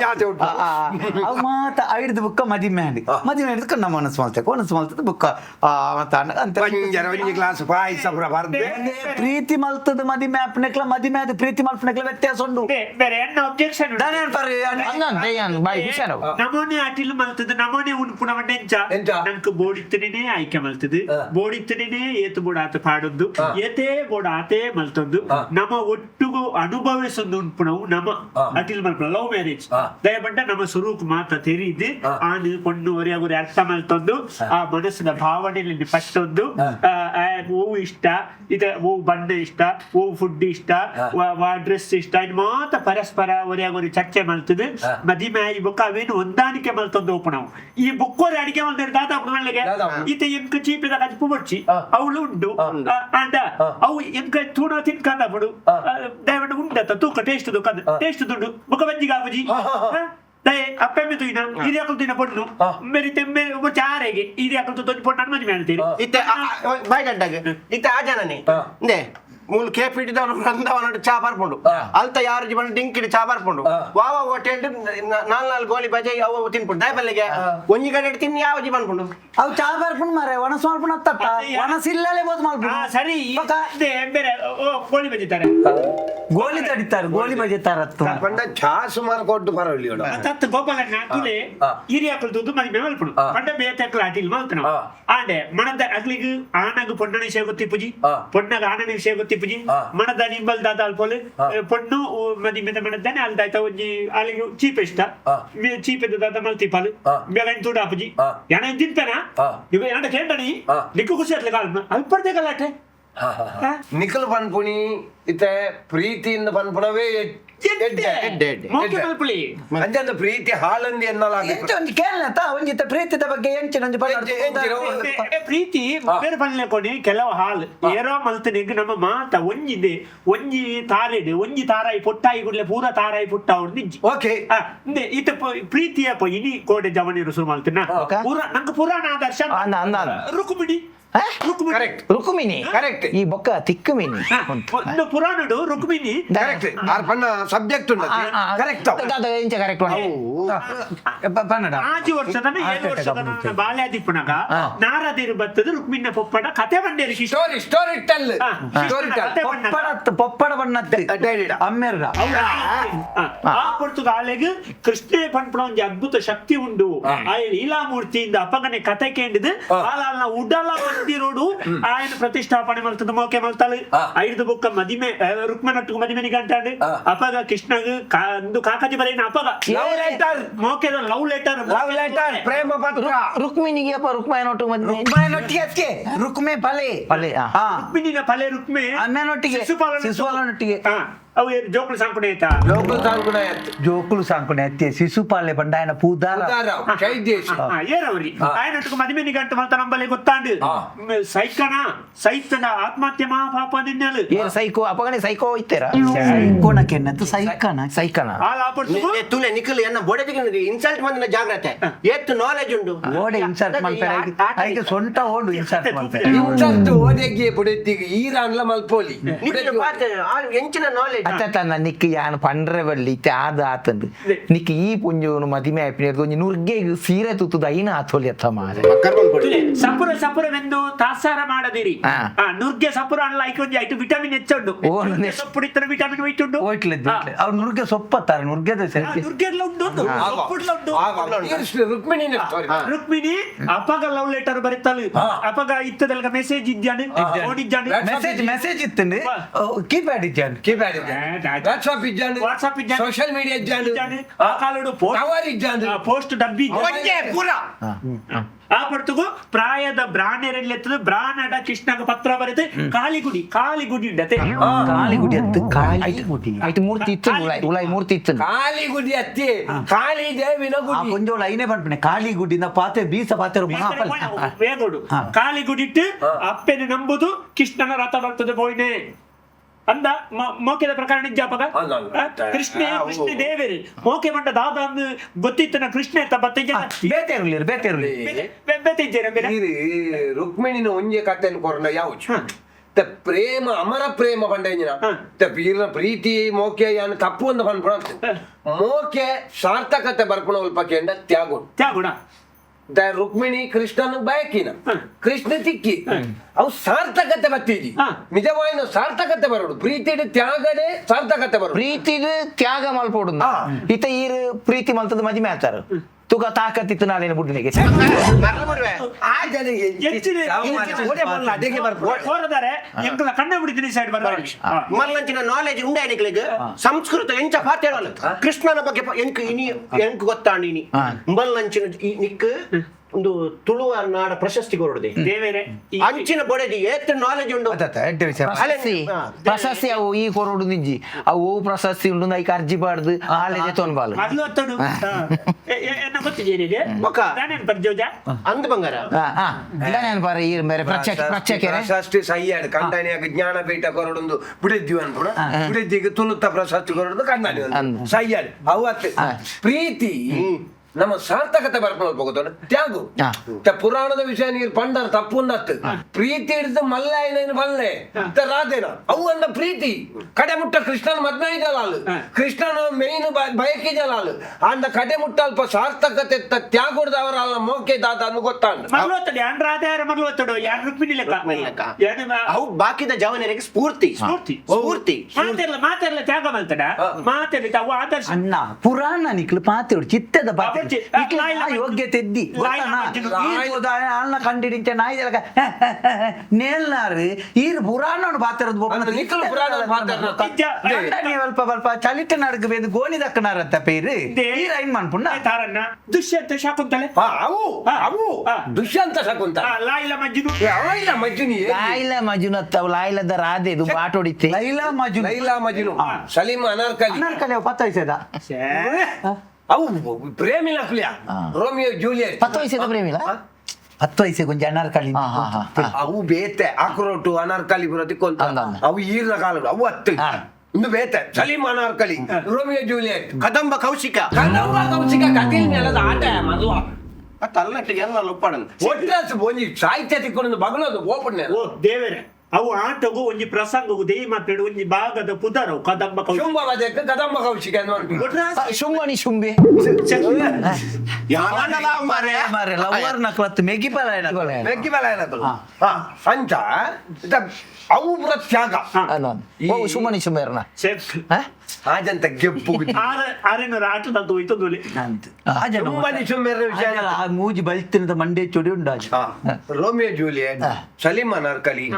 ಜಾತೆ ಉಂಟು ಅವು ಮಾತ ಐದು ಬುಕ್ಕ ಮದಿಮೆ ಹಿಡಿದು ನಮ್ಮ ಮನಸ್ಸು ಬುಕ್ಕ ಅಂತ ಗ್ಲಾಸ್ ಪಾಯಸ ಪ್ರೀತಿ ಮಲ್ತದ ಮದಿಮೆ ಅಪ್ಪನೆಕ್ಲ ಮದಿಮೆ ಅದು ಪ್ರೀತಿ ಮಲ್ಪನೆಕ್ಲ ವ್ಯತ್ಯಾಸ ಉಂಟು ಬೇರೆ ಎನ್ನ ಒಬ್ಜೆಕ್ಷನ್ ನಮೋನೆ ಅಟಿಲ್ ಮಲ್ತದ ನಮೋನೆ ಉಣ್ಪುಣ ಎಂಚ ನಂಗೆ ಬೋಡಿತ್ತನೇ ಆಯ್ಕೆ ಮಲ್ತದ ಬೋಡಿತ್ತನೇ ಏತು ಬೋಡ ಆತ ಪಾಡೊಂದು ಏತೇ ಬೋಡ ಆತೇ ಮಲ್ತೊಂದು ನಮ್ಮ ಒಟ್ಟಿಗೂ ಅನುಭವಿಸೊಂದು ಉಂಪುಣವು ನಮ್ಮ ಅಟಿಲ್ ಮಲ್ಪುಣ ಲವ್ ಮ್ಯಾರೇಜ್ ದಯಪಟ್ಟ ನಮ್ಮ ಸ್ವರೂಪ್ ಮಾತ ತೆರೀದು ಆನು ಕೊಂಡು ಒರೆಯಾಗುರಿ ಅರ್ಥ ಮಲ್ತೊಂದು ಆ ಮನಸ್ಸಿನ ಭಾವನೆಯಲ್ಲಿ ಪಟ್ಟೊಂದು ಓವು ಇಷ್ಟ ಇದ ಓವು ಬಣ್ಣ ಇಷ್ಟ ಓವು ಫುಡ್ ಇಷ್ಟ ಡ್ರೆಸ್ ಇಷ್ಟ ಇದು ಮಾತ ಪರಸ್ಪರ ಒರೆಯಾಗುರಿ ಚರ್ಚೆ ಮಲ್ತದು ಮದಿಮೆ ಈ ಬುಕ್ಕ ಅವೇನು ಹೊಂದಾಣಿಕೆ ಮಲ್ತೊಂದು ಉಪುಣವು ಈ ಬುಕ್ಕೋರಿ ಅಡಿಗೆ ಮಲ್ತಾರೆ ದಾದ ಮನೆಗೆ ಈತ ಎಂಕ ಚೀಪಿದ ಕಜ್ಪು ಬಡ್ಚಿ ಅವಳು ಉಂಡು ಅಂಡ ಅವು ಎಂಕ ತೂಣ ತಿನ್ಕಂದ ಬಿಡು ದಯವಿಟ್ಟು ಉಂಟತ್ತ ತೂಕ ಟೇಸ್ಟ್ ದುಂಡು ಮುಖ ಬಜ್ಜಿಗ ಬಜ್ಜಿ ದಯೆ ಅಪ್ಪೆಮ್ಮೆ ತುಯ್ನ ಇದು ಯಾಕಲ್ ತುಯ್ನ ಪೊಣ್ಣು ಮೇರಿ ತೆಮ್ಮೆ ಚಾರೆಗೆ ಇದು ಯಾಕಲ್ ತೊಂದು ಪೊಣ್ಣು ಮದುವೆ ಹೇಳ್ತೀರಿ ಇತ್ತೆ ಬಾಯ್ಗಡ್ಡಾಗ ಇತ್ತೆ ಆ ಜನನೇ ನೇ ಮೂಲ ಕೇಪಿಟ್ಟಿದವನು ಬಂದವನು ಚಾ ಬರ್ಕೊಂಡು ಅಲ್ತ ಯಾರು ಜೀವನ ಡಿಂಕಿಡಿ ಚಾ ಬರ್ಕೊಂಡು ವಾವ ಹೋಟೆಲ್ 4 ಗೋಲಿ ಬಜೆ ಅವು ತಿನ್ಕೊಂಡು ದಯಬಲ್ಲಿಗೆ ಒಂಜಿ ಕಡೆ ತಿನ್ನಿ ಯಾವ ಜೀವನ ಅನ್ಕೊಂಡು ಅವು ಚಾ ಬರ್ಕೊಂಡು ಮಾರೆ ಒಣಸ್ ಮಾಡ್ಕೊಂಡು ಹತ್ತತ್ತ ಒಣಸಿಲ್ಲೇ ಬೋದು ಮಾಡ್ಕೊಂಡು ಸರಿ ಬೇರೆ ಗೋಲಿ ಬಜಿತಾರೆ ಗೋಲಿ ತಡಿತಾರೆ ಗೋಲಿ ಬಜಿತಾರತ್ತು ಪಂಡ ಚಾ ಸುಮಾರು ಕೊಟ್ಟು ಬರಲಿ ತತ್ತು ಗೋಪಾಲಣ್ಣ ತುಲೆ ಹಿರಿಯ ಹಾಕಲ್ದು ಮದಿ ಮೇಲ್ಪಡು ಪಂಡ ಬೇತಕ್ಲ ಅಟಿಲ್ ಮಾಲ್ತನ ಆಂಡೆ ಮಣದ ಅಗ್ಲಿಗೆ ಆನಗ ಪೊಣ್ಣನ ವಿಷಯ ಗೊತ್ತಿ ಪುಜಿ ಪೊಣ್ಣಗ ಆನನ ವಿಷಯ ಗೊತ್ತಿ ತಿಪ್ಪುಜಿ ಮಣದಾನಿ ಬಲ್ದಾದ ಅಲ್ಪೋಲೆ ಪೊಣ್ಣು ಮದಿ ಮೆದ ಮಣದಾನೆ ಅಲ್ದಾಯ್ತ ಒಂಜಿ ಅಲ್ಲಿಗೆ ಚೀಪ್ ಎಷ್ಟ ಚೀಪ್ ಎದ್ದಾದ ಮಲ್ತಿಪಾಲು ಬೇಗ ತೂಡಾಪುಜಿ ಯಾನ ತಿಂತಾನ ಇವ ಯಾನ ಕೇಂಟನಿ ನಿಕ್ಕು ಖುಷಿ ಅತ್ಲೆ ಕಾಲ ಅಲ್ಪರ್ದೆ ಗಲಾಟೆ ನಿಖಲ್ ಪನ್ಪುಣಿ ಇತ್ತೆ ಪ್ರೀತಿಯಿಂದ ಪನ್ಪುಣವೇ ಅಂಚಂದ ಪ್ರೀತಿ ಹಾಲಂದಿ ಕೇಳತ ಒಂಜಿತ್ತ ಪ್ರೀತಿದ ಬಗ್ಗೆ ಎಂಚಿನ ಪ್ರೀತಿ ಬೇರೆ ಪನ್ಲೆ ಕೊಡಿ ಕೆಲವು ಹಾಲು ಏರೋ ಮಲ್ತನಿಗೆ ನಮ್ಮ ಮಾತ ಒಂಜಿದೆ ಒಂಜಿ ತಾರೆಡು ಒಂಜಿ ತಾರಾಯಿ ಪೊಟ್ಟಾಯಿ ಗುಡ್ಲೆ ಪೂರ ತಾರಾಯಿ ಪುಟ್ಟ ಅವ್ರು ನಿಜ್ಜಿ ಓಕೆ ಇತ ಪ್ರೀತಿಯ ಇನಿ ಕೋಡೆ ಜವನಿರು ಶುರು ಮಾಡ್ತೀನ ನಂಗೆ ಪುರಾಣ ಆದರ್ಶ ರುಕುಮಿಡಿ ರುಕ್ಮಿಣಿ ಕರೆಕ್ಟ್ ಈ ಬೊಕ್ಕ ತಿಕ್ಕಮಿನಿ ಪುರಾಣಡು ರುಕ್ಮಿಣಿ ಕರೆಕ್ಟ್ ಆರ್ಪಣ್ಣ ಸಬ್ಜೆಕ್ಟ್ ಕರೆಕ್ಟ್ ಕರೆಕ್ಟ್ ಪನ್ನಡ 5 ವರ್ಷದ 7 ವರ್ಷದ ಬಾಲ್ಯಾದಿಪ್ಪನಗ ನಾರದಿರು ಬತ್ತದ ರುಕ್ಮಿಣ್ಣ ಪೊಪ್ಪಡ ಕತೆ ಬಂಡೇರಿ ಸ್ಟೋರಿ ಸ್ಟೋರಿ ಟೆಲ್ ಪೊಪ್ಪಡ ಬಣ್ಣತ್ತೆ ಅಮ್ಮೆರ್ಗ ಆ ಪೊರ್ತುಗಾಲೆಗ್ ಕೃಷ್ಣ ಪನ್ಪಡ ಒಂಜಿ ಅದ್ಭುತ ಶಕ್ತಿ ಉಂಡು ಆ ಲೀಲಾಮೂರ್ತಿಯಿಂದ ಅಪಗನೆ ಕತೆ ಕೇಂಡಿದ್ ಆಲಾಲ್ನ ಉಡಲ ರೋಡು ఆయన ప్రతిష్టాపన మల్తది మోకే మల్తలు 5 బుక్క మదిమే రుక్మనట్టుకు మదిమేని గంటాడు అపగ కృష్ణగు అందు Kakati బరైన అపగ love letter మోకేద love letter ప్రేమ పత్ర ರುಕ್ಮಿಣಿಗೆ ಅಪ್ಪ ರುಕ್ಮಾಯನೊಟ್ಟಿಗೆ ರುಕ್ಮಾಯನೊಟ್ಟಿಗೆ ಅದಕ್ಕೆ ರುಕ್ಮೆ ಪಲೆ ಪಲೆ ರುಕ್ಮಿಣಿನ ಪಲೆ ರುಕ್ಮೆ ಅಮ್ಮನೊಟ್ಟಿಗೆ ಶಿಶುಪಾಲನೊಟ್ಟಿಗೆ ಅವು ಜೋಕುಲು ಸಾಂಕುಣೆ ಆಯ್ತಾ ಜೋಕುಲು ಸಾಂಕುಣೆ ಅತ್ತೆ ಶಿಶುಪಾಲೆ ಬಂಡ ఆయన పూదార ఏరవరి ఆయనట్టుకు మదిమేని గంట మల్త నంబలే ಗೊತ್ತಾಂಡು ಸೈಕನ ಆತ್ಮಹತ್ಯೆ ಮಹಾಪಾಪ ನಿನ್ನಲು ಸೈಕೋ ಅಪಗನೆ ಸೈಕೋ ಇತ್ತೆರ ಸೈಕೋನ ಕೆನ್ನತ್ತು ಸೈಕನ ತುಲೆ ನಿಖಲ್ ಎನ್ನ ಬೋಡೆದಿಗೆ ಇನ್ಸಲ್ಟ್ ಮಂದಿನ ಜಾಗ್ರತೆ ಎತ್ತು ನಾಲೆಜ್ ಉಂಡು ಬೋಡೆ ಇನ್ಸಲ್ಟ್ ಮಾಡ್ತಾರೆ ಐಕೆ ಸೊಂಟ ಓಡು ಇನ್ಸಲ್ಟ್ ಮಾಡ್ತಾರೆ ಇನ್ಸಲ್ಟ್ ಓದೆಗೆ ಬೊಡೆದಿಗೆ ಈರಾನ್ಲ ಮಲ್ಪೋಲಿ ನಿಖಲ್ ಪಾತೆ ಎಂಚಿನ ನಾಲೆಜ್ ಅತ್ತ ನಿಕ್ ಯಾನ್ ಪಂಡ್ರೆ ಬಲ್ಲಿ ಆದ ಆತಂದು ನಿಕ್ ಈ ಪುಂಜೋನು ಮದಿಮೆ ಆಯ್ಪಿನ ಒಂಜಿ ನುರ್ಗೆ ಸೀರೆ ತುತ್ತದ ಐನ ಆತೋಲಿ ಅತ್ತ ಮಾರೆ ಸಪುರವೆಂದು ತಾತ್ಸಾರ ಮಾಡದಿರಿ ನುರ್ಗೆ ಸಪುರ ಅಲ್ಲ ಐಕೊಂಜಿ ಐಟು ವಿಟಮಿನ್ ಹೆಚ್ಚುಂಡು ಸೊಪ್ಪುಡಿತರ ವಿಟಮಿನ್ ವೈಟುಂಡು ಅವ್ರು ನುರ್ಗೆ ಸೊಪ್ಪತ್ತಾರೆ ನುರ್ಗೆದ ನುರ್ಗೆಲ್ಲ ಉಂಟು ರುಕ್ಮಿಣಿ ಅಪಗ ಲವ್ ಲೆಟರ್ ಬರಿತಲು ಅಪಗ ಇತ್ತದಲ್ಗ ಮೆಸೇಜ್ ಇದ್ದಾನೆ ಮೆಸೇಜ್ ಇತ್ತಂಡು ಕೀಪ್ಯಾಡ್ ಇದ್ದಾನೆ ವಾಟ್ಸಾಪ್ ಇದ್ದಾನೆ ಸೋಷಿಯಲ್ ಮೀಡಿಯಾ ಇದ್ದಾನೆ ಪೋಸ್ಟ್ ಡಬ್ಬಿ ಆ ಪಡ್ತುಗು ಪ್ರಾಯದ ಬ್ರಾಣ್ಯರೆಲ್ಲೆತ್ತದು ಬ್ರಾಣಡ ಕೃಷ್ಣಗ ಪತ್ರ ಬರೆದು ಕಾಲಿಗುಡಿ ಉಂಡತೆ ಕಾಲಿಗುಡಿ ಅತ್ತು ಕಾಲಿಗುಡಿ ಆಯ್ತು ಮೂರ್ತಿ ಇತ್ತು ಉಲಾಯಿ ಮೂರ್ತಿ ಇತ್ತು ಕಾಲಿಗುಡಿ ಅತ್ತಿ ಕಾಳಿ ದೇವಿನ ಗುಡಿ ಕೊಂಜೋಳ ಐನೇ ಬಂದ್ಬಿಟ್ಟೆ ಕಾಲಿಗುಡಿನ ಪಾತೆ ಬೀಸ ಪಾತೆ ವೇಗೋಡು ಕಾಲಿಗುಡಿಟ್ಟು ಅಪ್ಪೆನೆ ನಂಬುದು ಕೃಷ್ಣನ ರಥ ಬರ್ತದೆ ಬೋಯ್ನೆ ಅಂದ ಮೋಕೆದ ಪ್ರಕರಣ ನಿಜಾಪಗ ಕೃಷ್ಣ ದೇವೇರಿ ಮೋಕೆ ಮಂಡ ದಾದ ಅಂದು ಗೊತ್ತಿತ್ತನ ಕೃಷ್ಣ ಎತ್ತ ರುಕ್ಮಿಣಿನ ಒಂಜೆ ಕಥೆಯಲ್ಲಿ ಕೊರನ ಯಾವುದು ಪ್ರೇಮ ಅಮರ ಪ್ರೇಮ ಪಂಡ ಪ್ರೀತಿ ಮೋಕೆ ಯಾನು ತಪ್ಪು ಅಂತ ಬಂದ್ಬಿಡ ಮೋಕೆ ಸಾರ್ಥಕತೆ ಬರ್ಪುಣ ಅಲ್ಪ ಕೇಂದ್ರ ತ್ಯಾಗುಣ ರುಕ್ಮಿಣಿ ಕೃಷ್ಣನ ಬಯಕಿನ ಕೃಷ್ಣ ತಿಕ್ಕಿ ಅವು ಸಾರ್ಥಕತೆ ಬತ್ತೀಜಿ ನಿಜವಾಯಿನ ಸಾರ್ಥಕತೆ ಬರೋಡು ಪ್ರೀತಿ ತ್ಯಾಗಡೆ ಸಾರ್ಥಕತೆ ಬರೋಡು ಪ್ರೀತಿ ತ್ಯಾಗ ಮಲ್ಪೋಡು ಈತ ಈರು ಪ್ರೀತಿ ಮಲ್ತದ ಮದಿಮೆ ಆತಾರ ತುಗ ತಾಕತ್ತಿತ್ತು ನಾಳಿನ ಬುಡ್ಡಿನಿಗೆ ಕಣ್ಣ ಬಿಡಿತೀನಿ ಸೈಡ್ ಮಲ್ಲಂಚಿನ ನಾಲೆಜ್ ಉಂಡಾಯನಿಗಳಿಗೆ ಸಂಸ್ಕೃತ ಎಂಚ ಪಾತ್ ಹೇಳಲ್ಲ ಕೃಷ್ಣನ ಬಗ್ಗೆ ಎಂಕ್ ಗೊತ್ತಾಂಡಿನಿ ಮಲ್ಲಂಚಿನ ನಿಕ್ ಒಂದು ತುಳು ನಾಡ ಪ್ರಶಸ್ತಿ ಕೊರೊಡೆ ಅಂಚಿನ ಬೊಡೆದಿ ಏತ್ ನಾಲೆಜ್ ಉಂಡು ಪ್ರಶಸ್ತಿ ಅವು ಈ ಕೊರೊಡು ನಿಂಜಿ ಅವು ಪ್ರಶಸ್ತಿ ಉಂಡು ಐಕ ಅರ್ಜಿ ಬಾರ್ದು ಆಲೆದೆ ತೊನ್ಬಾಲು ಅಂದ್ ಬಂಗಾರ ಪರ ಈ ಮೇರೆ ಪ್ರಶಸ್ತಿ ಸೈಯಾಡ್ ಕಂಡಾಣಿಯಾಗ ಜ್ಞಾನಪೀಠ ಕೊರೊಡು ಬಿಡಿದ್ವಿ ಅನ್ಪುಣ ಬಿಡಿದ್ದಿಗೆ ತುಳುತ್ತ ಪ್ರಶಸ್ತಿ ಕೊರೊಡು ಕಂಡಾಣಿ ಸೈಯಾಡ್ ಅವತ್ತು ಪ್ರೀತಿ ನಮ್ಮ ಸಾರ್ಥಕತೆ ಬರ್ಕೊಂಡು ತ್ಯಾಗು ಪುರಾಣದ ವಿಷಯ ನೀರು ಪಂಡರ್ ತಪ್ಪು ಉಂಡತ್ತು ಪ್ರೀತಿ ಹಿಡಿದು ಮಲ್ಲಾಯನ ಬಲ್ಲೆ ರಾಧೇನ ಅವು ಅಂದ ಪ್ರೀತಿ ಕಡೆ ಮುಟ್ಟ ಕೃಷ್ಣನ ಮದ್ಮೈ ಜಲಾಲು ಕೃಷ್ಣನ ಮೇಯ್ನು ಬಯಕೆ ಜಲಾಲು ಅಂದ ಕಡೆ ಮುಟ್ಟ ಅಲ್ಪ ಸಾರ್ಥಕತೆ ತ್ಯಾಗುಡ್ದವರ ಅಲ್ಲ ಮೋಕೆ ದಾದ ಅನ್ನು ಗೊತ್ತಾಂಡ ಅವು ಬಾಕಿದ ಜವನರಿಗೆ ಸ್ಫೂರ್ತಿ ಮಾತೆಲ್ಲ ತ್ಯಾಗ ಮಲ್ತಡ ಮಾತೆಲ್ಲ ಅವು ಆದರ್ಶ ಅಣ್ಣ ಪುರಾಣ ನಿಕ್ಲು ಪಾತೆಡು ಚಿತ್ತದ ಪಾತೆ ಯೋಗ್ಯತೆ ಇದ್ದಿ ಅನ್ನ ಕಂಡಿಡಿಂಚ ನಾಯಿ ನೇಲ್ನಾರು ಈರು ಪುರಾಣ ಪಾತ್ರದ್ದು ಸ್ವಲ್ಪ ಸ್ವಲ್ಪ ಚಲಿಟ ನಡ್ಕ ಬೇದು ಗೋಣಿ ದಕ್ಕನಾರಂತ ಪೇರು ಐನ್ ಮಾಡ್ಪುಣ್ಣ ತಾರನ್ನ ದುಷ್ಯಂತ ಶಾಕುಂತಲೆ ದುಷ್ಯಂತ ಶಕುಂತ ಲಾಯಿಲ ಮಜ್ಜಿದು ಲಾಯ್ಲ ಮಜುನು ಅತ್ತವು ಲಾಯ್ಲದ ರಾಧೆ ಇದು ಬಾಟ್ ಹೊಡಿತೆ ಲೈಲಾ ಮಜುನು ಸಲೀಮ್ ಅನಾರ್ಕಲಿ ಅನಾರ್ಕಲಿ 10 ವಯಸ್ಸದ ಅವು ಪ್ರೇಮಿಲ ಕುಲಿಯ ರೋಮಿಯೋ ಜೂಲಿಯಟ್ 10 ವಯಸ್ಸದ ಪ್ರೇಮಿಲ 10 ವಯಸ್ಸಿಗೆ ಕೊಂಚ ಅನಾರ್ಕಲಿ ಅವು ಬೇತೆ ಆಕ್ರೋಟು ಅನಾರ್ಕಲಿ ಬರೋದಕ್ಕೊಂತ ಅವು ಈರ್ನ ಕಾಲ ಅವು 10 ಇನ್ನು ಬೇತೆ ಸಲೀಮ್ ಅನಾರ್ಕಲಿ ರೋಮಿಯೋ ಜೂಲಿಯಟ್ ಕದಂಬ ಕೌಶಿಕ ಕಥೆಲ್ ನೆಲದ ಆಟ ಮದುವ ತಲೆನಟ್ಟಿಗೆ ಎಲ್ಲ ಒಪ್ಪಾಡನ್ ಒಟ್ಟಾಸು ಒಂಜಿ ಸಾಹಿತ್ಯ ತಿಕ್ಕೊಂಡು ಬಗಳೋದು ಓಪನ್ ಓ ದೇವರೇ ಅವು ಆಟಗೂ ಒಂಜಿ ಪ್ರಸಂಗವು ದೇಯಿ ಮಾತಾಡು ಒಂಜಿ ಭಾಗದ ಪುದರವು ಕದಂಬ ಶುಂಭ ವದಕ್ಕೆ ಕದಂಬ ಕೌಶಿಕ ಶುಂಭನಿ ಶುಂಬೆ ಮಾರೆ ಲವರ್ ನಕ್ಲತ್ತು ಮೆಗ್ಗಿ ಪಲಾಯನ ಮೆಗ್ಗಿ ಬಲಾಯನಗಳು ಅಂಚ ಅವು ಪುರ ತ್ಯಾಗ ಶುಂಭನಿ ಶುಂಬೇರ್ನ ಹಾಜಂತ ಗೆಪ್ಪು ಆರೇನರ ಆಟದಂತ ಹೋಯ್ತು ದುಲಿ ಮೂಜಿ ಬಲ್ತಿನ ಮಂಡೆ ಚೊಡಿ ಉಂಡಾಜ್ ರೋಮಿಯೋ ಜೂಲಿಯಟ್ ಸಲೀಮ್ ಅನಾರ್ಕಲಿ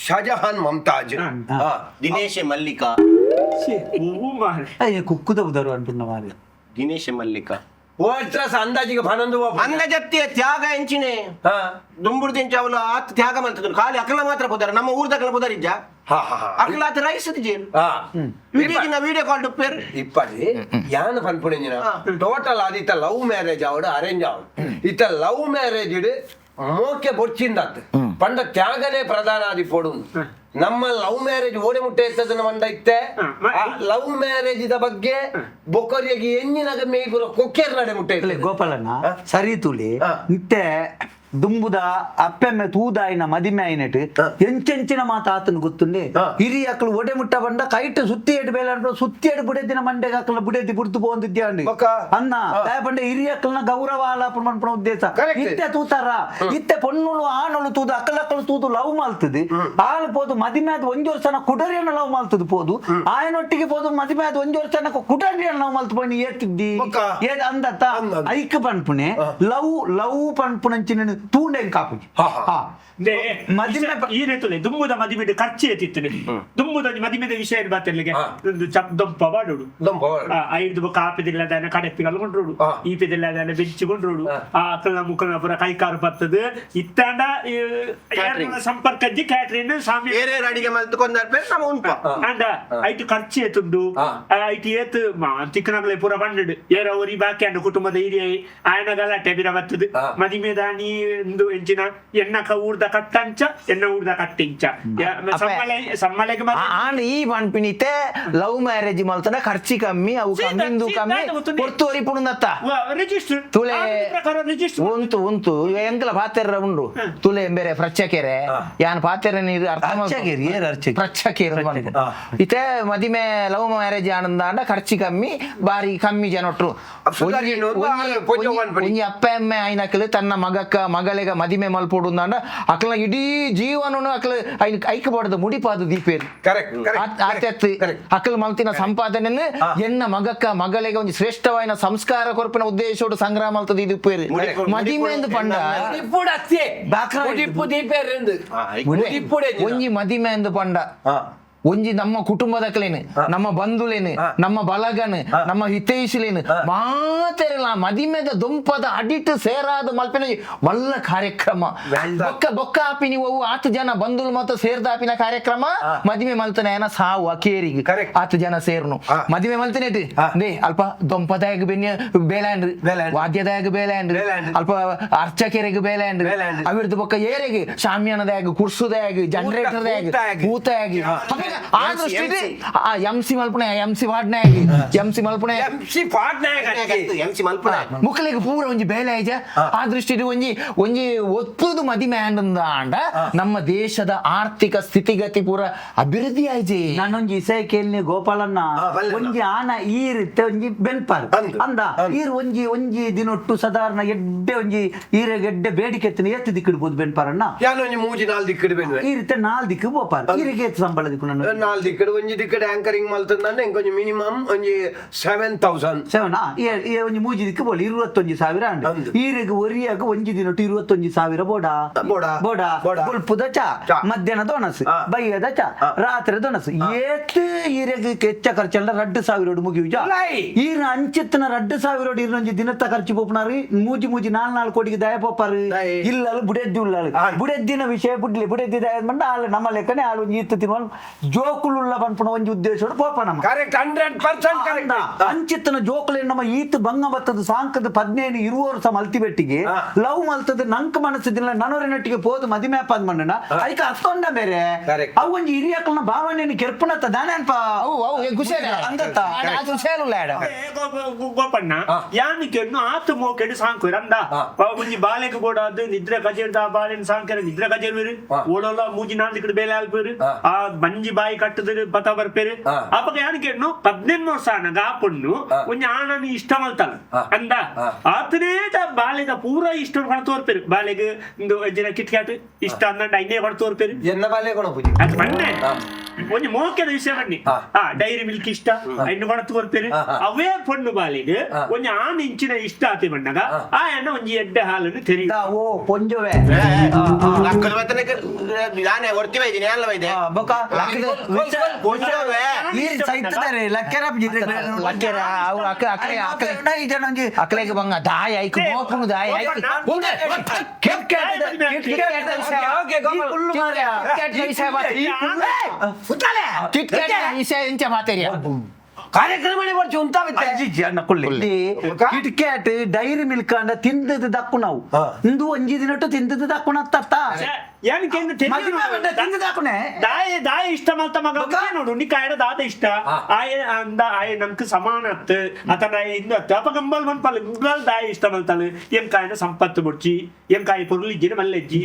ಶಾಜಹಾನ್ ಮಮತಾಜ್ ದಿನೇಶ ಮಲ್ಲಿಕಾ ಕುಕ್ಕುದ ಉದರು ಅಂటున్న ಮಾರಿ ದಿನೇಶ ಮಲ್ಲಿಕಾ ಅಂದಾಜಿಗೆ 11 ಅಂಗಜತ್ತಿಯ ತ್ಯಾಗ ಎಂಚಿನೆ ದುಂಬುರ್ದಿಂಚ ಅವಳು ಆತ್ ತ್ಯಾಗ ಮಾಡ್ತಿದ್ರು ಖಾಲಿ ಅಕಲ ಮಾತ್ರ ಪೋದಾರ ನಮ್ಮ ಊರ್ದಕಲ ಪೋದಾರಿಜ್ಜ ಅಕಲ ಆತ ರೈಸದ ಜೇನು ವಿಡಿಯೋ ಕಾಲ್ ಡುಪ್ಪೇರ್ ಇಪ್ಪಡಿ ಯಾನ ಪನ್ಪುಣಿಂಜಿನ ಟೋಟಲ್ ಆದಿತ್ತ ಲವ್ ಮ್ಯಾರೇಜ್ ಅವಡು ಅರೇಂಜ್ ಅವಡು ಇತ್ತ ಲವ್ ಮ್ಯಾರೇಜ್ ಇಡು ಮೋಕೆ ಬೊಚ್ಚಿಂದತ್ ಪಂಡ ತ್ಯಾಗನೇ ಪ್ರಧಾನ ಆದಿ ಪೋಡು ನಮ್ಮ ಲವ್ ಮ್ಯಾರೇಜ್ ಓಡೆ ಮುಟ್ಟೆ ಎತ್ತದನ್ನ ಮಂಡ ಇತ್ತೆ ಲವ್ ಮ್ಯಾರೇಜ್ ಇದ ಬಗ್ಗೆ ಬೊಕರಿಯಾಗಿ ಎಂಜಿನಾಗ ಮೇಯ್ಪುರ ಕೊಕ್ಕೇರ್ ನಡೆ ಮುಟ್ಟೆ ಗೋಪಾಲಣ್ಣ ಸರಿ ತುಳಿ ಇತ್ತೆ ದುಂಬುದ ಅಪ್ಪೆಮ್ಮೆ ತೂದಾಯಿನ ಮದಿಮೆ ಆಯ್ನಟ್ ಎಂಚೆಂಚಿನ ಮಾತ ಆತನ ಗೊತ್ತುಂಡೆ ಹಿರಿಯ ಅಕ್ಕಳು ಒಡೆ ಮುಟ್ಟ ಬಂಡ ಕೈಟ್ ಸುತ್ತಿ ಎಡ್ ಬೇಲ ಸುತ್ತಿ ಎಡ್ ಬುಡೆದಿನ ಮಂಡೆಗೆ ಅಕ್ಕಳ ಬುಡೆದಿ ಬುಡ್ದು ಹೋಗಿದ್ದೆ ಅನ್ನ ಪಂಡ ಹಿರಿಯ ಅಕ್ಕಳನ ಗೌರವ ಆಲಾಪನ ಮನ್ಪನ ಉದ್ದೇಶ ಇತ್ತೆ ತೂತಾರ ಇತ್ತೆ ಪೊಣ್ಣುಳು ಆಣುಳು ತೂದು ಅಕ್ಕಳಕ್ಕಳು ತೂದು ಲವ್ ಮಾಲ್ತದೆ ಆಳು ಪೋದು ಮದಿಮೆ ಆದ 1 ವರ್ಷನ ಕುಡರಿಯನ್ನ ಲವ್ ಮಾಲ್ತದ ಪೋದು ಆಯನೊಟ್ಟಿಗೆ ಪೋದು ಮದಿಮೆ ಆದ 1 ವರ್ಷನ ಕುಡರಿಯನ್ನ ಲವ್ ಮಾಲ್ತು ಪೋನಿ ಏತಿದ್ದಿ ಏದ್ ಅಂದತ್ತ ಐಕ ಪನ್ಪುಣೆ ಲವ್ ಪನ್ಪುಣಂಚಿನ ತೂಂಡೆ ಕಾಪುಜಿ ಈ ರೀತಿ ದುಂಬುದ ಮದಿಮೆದ ಖರ್ಚು ಎತ್ತಿತ್ತು ದುಂಬುದ ಮದಿಮೆದ ವಿಷಯ ಬಾತಲ್ಲಿಗೆ ಒಂದು ದೊಂಪ ಬಾಡೋಡು ಐದು ಕಾಪಿದಿಲ್ಲದಾನ ಕಡೆಪಿಗಳು ಕೊಂಡ್ರೋಡು ಈಪಿದಿಲ್ಲದಾನ ಬೆಂಚಿಕೊಂಡ್ರೋಡು ಆ ಅಕ್ಕಳ ಮುಖನ ಪುರ ಕೈಕಾರು ಬರ್ತದೆ ಇತ್ತಾಂಡ ಸಂಪರ್ಕಜ್ಜಿ ಕ್ಯಾಟ್ರಿನ್ ಸ್ವಾಮಿ ಅಡಿಗೆ ಅಂಡ ಐಟು ಖರ್ಚು ಎತ್ತುಂಡು ಐಟು ಏತ್ ತಿಕ್ಕನಗಳೇ ಪೂರ ಬಂಡು ಏರವರಿ ಬಾಕಿ ಅಂಡ ಕುಟುಂಬದ ಹಿರಿಯ ಆಯನ ಗಲಾಟೆ ಬಿರ ಬರ್ತದೆ ಮದಿಮೆದ ನೀ ಒಂದು ಎಂಚಿನ ಎಣ್ಣಕ ಊರ್ದ ಕಟ್ಟಂಚ ಎಣ್ಣ ಊರ್ದ ಕಟ್ಟಿಂಚ ಸಮ್ಮಲೆಗೆ ಈ ಪನ್ಪಿನಿತೆ ಲವ್ ಮ್ಯಾರೇಜ್ ಮಲ್ತನ ಖರ್ಚಿ ಕಮ್ಮಿ ಅವು ಕಮ್ಮಿಂದು ಕಮ್ಮಿ ಕೊರ್ತೋರಿ ಪುಣದತ್ತ ತುಳೆ ಉಂಟು ಎಂಕಲ ಪಾತೆರ ಉಂಡು ತುಳೆ ಬೇರೆ ಪ್ರಚ್ಚಕೆರೆ ಯಾನ್ ಪಾತೆರ ನೀರು ಪ್ರಚ್ಚಕೆರೆ ಇತೆ ಮದಿಮೆ ಲವ್ ಮ್ಯಾರೇಜ್ ಆನಂದಾಂಡ ಖರ್ಚಿ ಕಮ್ಮಿ ಬಾರಿ ಕಮ್ಮಿ ಜನೊಟ್ರು ಒಂಜಿ ಅಪ್ಪ ಎಮ್ಮೆ ಐನಕ್ಲು ತನ್ನ ಮಗಳಿಗೆ ಮದಿಮೆ ಮಲ್ಪೋಡುಂದಾಂಡ ಅಕ್ಲ ಇಡೀ ಜೀವನ ಅಕ್ಲ ಐಕ್ಯಪಡದ ಮುಡಿಪಾದ ದೀಪೇರು ಅಕ್ಲ ಮಲ್ತಿನ ಸಂಪಾದನೆ ಎನ್ನ ಮಗಳಿಗೆ ಒಂದು ಶ್ರೇಷ್ಠವಾದ ಸಂಸ್ಕಾರ ಕೊರಪಿನ ಉದ್ದೇಶೋಡು ಸಂಗ್ರಹ ಮಲ್ತದ ಇದು ಪೇರು ಮದಿಮೆ ಎಂದು ಪಂಡ ಒಂಜಿ ಮದಿಮೆ ಎಂದು ಪಂಡ ಒಂಜಿ ನಮ್ಮ ಕುಟುಂಬದ ಕಲೇನು ನಮ್ಮ ಬಂಧುಲೇನು ನಮ್ಮ ಬಳಗನು ನಮ್ಮ ಹಿತೈಷಿಲೇನು ಮಾತೆರಲ್ಲ ಮದಿಮೆದ ದುಂಪದ ಅಡಿಟ್ ಸೇರಾದ ಮಲ್ಪಿನ ಮಲ್ಲ ಕಾರ್ಯಕ್ರಮ ಬೊಕ್ಕ ಆಪಿ ನೀವು ಆತು ಜನ ಬಂಧುಲು ಮತ್ತು ಸೇರ್ದ ಆಪಿನ ಕಾರ್ಯಕ್ರಮ ಮದಿಮೆ ಮಲ್ತನ ಏನ ಸಾವು ಅಕೇರಿಗೆ ಆತು ಜನ ಸೇರ್ನು ಮದಿಮೆ ಮಲ್ತನೇಟಿ ದೇ ಅಲ್ಪ ದೊಂಪದಾಯಗ ಬೆನ್ಯ ಬೇಲಾಂಡ್ರಿ ವಾದ್ಯದಾಯಗ ಬೇಲಾಂಡ್ರಿ ಅಲ್ಪ ಅರ್ಚಕೆರೆಗೆ ಬೇಲಾಂಡ್ರಿ ಅವಿರ್ದು ಬೊಕ್ಕ ಏರೆಗೆ ಶಾಮ್ಯಾನದಾಯಗ ಕುರ್ಸುದಾಯಗ ಜನರೇಟರ್ದಾಯಗ ಕೂತಾಯಗಿ ಎಂಸಿ ಮಲ್ಪನೆ ಎಂಸಿ ಪಾಡ್ನಾಯಗಿ ಎಂಸಿ ಮಲ್ಪನೆ ಮುಕ್ಕಲಿಗೆ ಪೂರ ಒಂಜಿ ಬೇಲೆ ಆಯ್ತ ಆ ದೃಷ್ಟಿಡು ಒಂಜಿ ಒಪ್ಪುದು ಮದಿಮೆ ಅಂಡ ನಮ್ಮ ದೇಶದ ಆರ್ಥಿಕ ಸ್ಥಿತಿಗತಿ ಪೂರ ಅಭಿವೃದ್ಧಿ ಆಯ್ತು ನಾನೊಂಜಿ ಇಸೈ ಕೇಳಿ ಗೋಪಾಲನ್ನ ಒಂಜಿ ಆನ ಈರಿತ್ತೆ ಒಂಜಿ ಬೆನ್ಪಾರ್ ಅಂದ ಈರ್ ಒಂಜಿ ದಿನೊಟ್ಟು ಸಾಧಾರಣ ಎಡ್ಡೆ ಒಂಜಿ ಈರೆಗೆ ಎಡ್ಡೆ ಬೇಡಿಕೆ ಎತ್ತಿನ ಎತ್ತು ದಿಕ್ಕಿಡ್ಬೋದು ಬೆನ್ಪಾರನ್ನ ಮೂಜಿ 4 ದಿಕ್ಕಿಡ್ಬೇಕು ಈರಿತ್ತೆ 4 ದಿಕ್ಕು ಬೋಪಾರ್ ಈರಿಗೆ ಸಂಬಳ ದಿಕ್ಕು ನನ್ನ 4 ದಿಕ್ಕಡೆ ಒಂಜಿ ದಿಕ್ಕಡೆ ಆಂಕರಿಂಗ್ ಮಲ್ತಂದ್ರೆ ಇಂಕೊಂಚ ಮಿನಿಮಮ್ ಒಂಜಿ 7,000 ಒಂಜಿ ಮೂಜಿ ದಿಕ್ಕು ಬೋಲಿ 21,000 ಅಂಡ್ ಈರೆಗ್ ಒರಿಯಾಗ ಒಂಜಿ ದಿನ 21,000 ಬೋಡ ಗುಲ್ಪುದ ಚಾ ಮಧ್ಯಾಹ್ನ ದೊಣಸು ಬೈಯದ ಚಾ ರಾತ್ರಿ ದೊಣಸು ಏತ್ ಈರೆಗ್ ಹೆಚ್ಚ ಖರ್ಚಲ್ಲ 2,000 ಮುಗಿಯುಜ ಈರ ಅಂಚಿತ್ತಿನ 2,000 ಈರೊಂಜಿ ದಿನತ್ತ ಖರ್ಚು ಪೋಪುನಾರು ಮೂಜಿ 4 ಕೋಟಿಗೆ ದಯ ಪೋಪಾರು ಇಲ್ಲಲು ಬುಡೆದ್ದಿ ಉಳ್ಳಾಳು ಬುಡೆದ್ದಿನ ವಿಷಯ ಬುಡೆದ್ದಿ ದಯ ಬಂದ ಆಳು ನಮ್ಮ ಲೆಕ್ಕನೆ ಆಳು ಒಂಜಿ ಇತ್ತು ತಿನ್ವಲ್ ಜೋಕುಳುಲ್ಲ ಪನ್ಪುನ ಒಂಜಿ ಉದ್ದೇಶ ಪೋಪ ನಮ್ಮ ಕರೆಕ್ಟ್ 100% ಕರೆಕ್ಟ್ ಅಂಚಿತ್ತಿನ ಜೋಕುಲೆ ನಮ್ಮ ಈತ್ ಬಂಗ ಬತ್ತದ ಸಾಂಕದ 15-20 ವರ್ಷ ಮಲ್ತಿಬೆಟ್ಟಿಗೆ ಲವ್ ಮಲ್ತದ ನಂಕ ಮನಸ್ಸಿದಿಲ್ಲ ನನವರಿನೊಟ್ಟಿಗೆ ಪೋದು ಮದಿಮೆ ಅಪ್ಪದ ಮಣ್ಣನ ಅದಕ್ಕೆ ಅರ್ಥೊಂಡ ಬೇರೆ ಅವು ಒಂಜಿ ಹಿರಿಯಕ್ಕಳನ್ನ ಭಾವನೆಯನ್ನು ಕೆರ್ಪುನತ್ತ ದಾನೆ ಅನ್ಪ ಅಂದತ್ತ ಗೋಪಣ್ಣ ಯಾನಿಕೆನ್ನು ಆತು ಮೋಕೆಡು ಸಾಂಕುರು ಅಂದ ಒಂಜಿ ಬಾಲೆಗೆ ಬೋಡಾದು ನಿದ್ರೆ ಕಜೇರ್ದ ಬಾಲೆನ್ ಸಾಂಕರ ನಿದ್ರೆ ಕಜೇರ್ವೇರು ಓಡೋಲ ಮೂಜಿ 4 ದಿಕ್ಕಡೆ ಬೇಲೆ ಆಲ್ಪೇರು ಆ ಮಂಜಿ ಬಾಯಿ ಕಟ್ಟದ ಪತ ಬರ್ಪೇರು ಅಪ್ಪಗ ಯಾನಿಕೆನ್ನು 18 ವರ್ಷ ಆನಗ ಆ ಪೊಣ್ಣು ಒಂಜಿ ಆಣನಿ ಇಷ್ಟ ಮಲ್ತಲ್ಲ ಅಂದ ಆತನೇದ ಬಾಲೆದ ಪೂರ ಇಷ್ಟ ಹೊಣ ತೋರ್ಪೇರು ಬಾಲೆಗೆ ಒಂದು ಅಜ್ಜಿನ ಕಿಟ್ಕ್ಯಾಟ್ ಇಷ್ಟ ಅಂದ ಐನೇ ಹೊಣ ತೋರ್ಪೇರು ಎನ್ನ ಬಾಲೆ ಕೊಣ ಪೂಜಿ ಅದು ಮೊನ್ನೆ ಒಂಜಿ ಮೋಕೆದ ವಿಷಯ ಬನ್ನಿ ಡೈರಿ ಮಿಲ್ಕ್ ಇಷ್ಟ ಐನು ಹೊಣ ತೋರ್ಪೇರು ಅವೇ ಪೊಣ್ಣು ಬಾಲಿಗೆ ಒಂಜಿ ಆಣ್ ಇಂಚಿನ ಇಷ್ಟ ಆತಿ ಬಣ್ಣಗ ಆ ಎಣ್ಣ ಒಂಜಿ ಎಡ್ಡೆ ಹಾಲನ್ನು ತೆರಿ ಓ ಪೊಂಜವೇ ನಾನೇ ಹೊರ್ತಿವೆ ಇದೀನಿ ಎಲ್ಲ ಇದೆ ಅಕ್ಲೆಗೆ ಬಂಗ ದಾಯ ಐಕು ಮೋಪುನು ದಾಯ ಐಕು ವಿಷಯ ಮಾತೇರಿಯ ಕಾರ್ಯಕ್ರಮ ಕಿಟ್ಕ್ಯಾಟ್ ಡೈರಿ ಮಿಲ್ಕ್ ಅಂಡ ತಿಂದದ ದಕ್ಕು ನಾವು ಇಂದು ಒಂಜಿ ದಿನಟ್ಟು ತಿಂದದ ದಕ್ಕುನ ತತ್ತ ದಾಯ ಇಷ್ಟ ಮಲ್ತ ಮಗ ನೋಡು ನಿ ಕಾಯಡ ದಾದ ಇಷ್ಟ ಆಯ ಅಂದ ಆಯ ನಮ್ಕ್ ಸಮಾನ ಅತ್ತ ಅತನ ಇಂದು ಅತ್ತ ಅಪ್ಪ ಗಂಬಲ್ ಮನ್ಪಲ್ ಗುಂಬಲ್ ದಾಯ ಇಷ್ಟ ಮಲ್ತಲು ಎಂ ಕಾಯನ ಸಂಪತ್ತು ಬುಡ್ಚಿ ಎಂ ಕಾಯಿ ಪೊರ್ಲು ಇಜ್ಜಿನ ಮಲ್ಲೆಜ್ಜಿ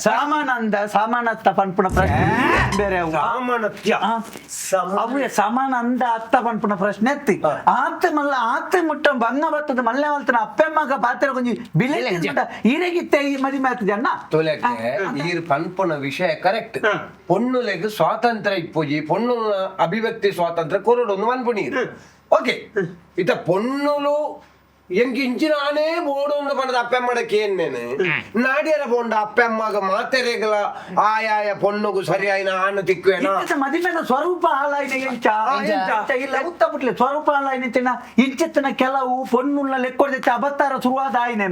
ಸಾಮಾನಂದ ಸಾಮಾನತ್ತ ಪನ್ಪುಣ ಪ್ರಶ್ನೆ ಬೇರೆ ಅವೇ ಸಮಾನ ಅಂದ ಅತ್ತ ಪನ್ಪುಣ ಪ್ರಶ್ನೆ ಎತ್ತಿ ಆತ ಮುಟ್ಟ ಬಂಗ ಬತ್ತದ ಮಲ್ಲೆ ಮಲ್ತನ ಅಪ್ಪೆಮ್ಮಗ ಪಾತ್ರ ಕೊಂಚ ಬಿಲೆ ಈರೆಗಿತ್ತೆ ಈ ಮದಿಮೆ ಆಗ್ತದೆ ಅಣ್ಣ ಈರ್ ಪನ್ಪುನ ವಿಷಯ ಕರೆಕ್ಟ್ ಪೊಣ್ಣುಲೆಗ್ ಸ್ವಾತಂತ್ರ್ಯ ಇಪ್ಪುಜಿ ಪೊಣ್ಣು ಅಭಿವ್ಯಕ್ತಿ ಸ್ವಾತಂತ್ರ್ಯ ಕೊರಡೊಂದು ಮನ್ಪುಣಿ ಓಕೆ ಇತ ಪೊಣ್ಣುಲು ಎಂಕ್ ಇಂಚಿನ ಆನೇ ಬೋಡೊಂದು ಪಂಡದ ಅಪ್ಪೆಮ್ಮಡಕ್ಕೆ ಏನೇನು ನಾಡಿಯರ ಬೋಂಡ ಅಪ್ಪೆಮ್ಮಗ ಮಾತೆರೆಗಳ ಆಯಾಯ ಪೊಣ್ಣುಗು ಸರಿಯಾಯಿನ ಆನ ತಿಕ್ಕುವೇನ ಮದಿಮೆದ ಸ್ವರೂಪ ಹಾಲಾಯ್ನ ಇಲ್ಲ ಉತ್ತ ಬಿಟ್ಲೆ ಸ್ವರೂಪ ಹಾಲಾಯ್ನ ಇಂಚಿತ್ತಿನ ಕೆಲವು ಪೊಣ್ಣುಲ್ಲ ಲೆಕ್ಕೊಡ್ದೆ ಅಬತ್ತಾರ ಶುರುವಾದ ಆಯ್ನೆ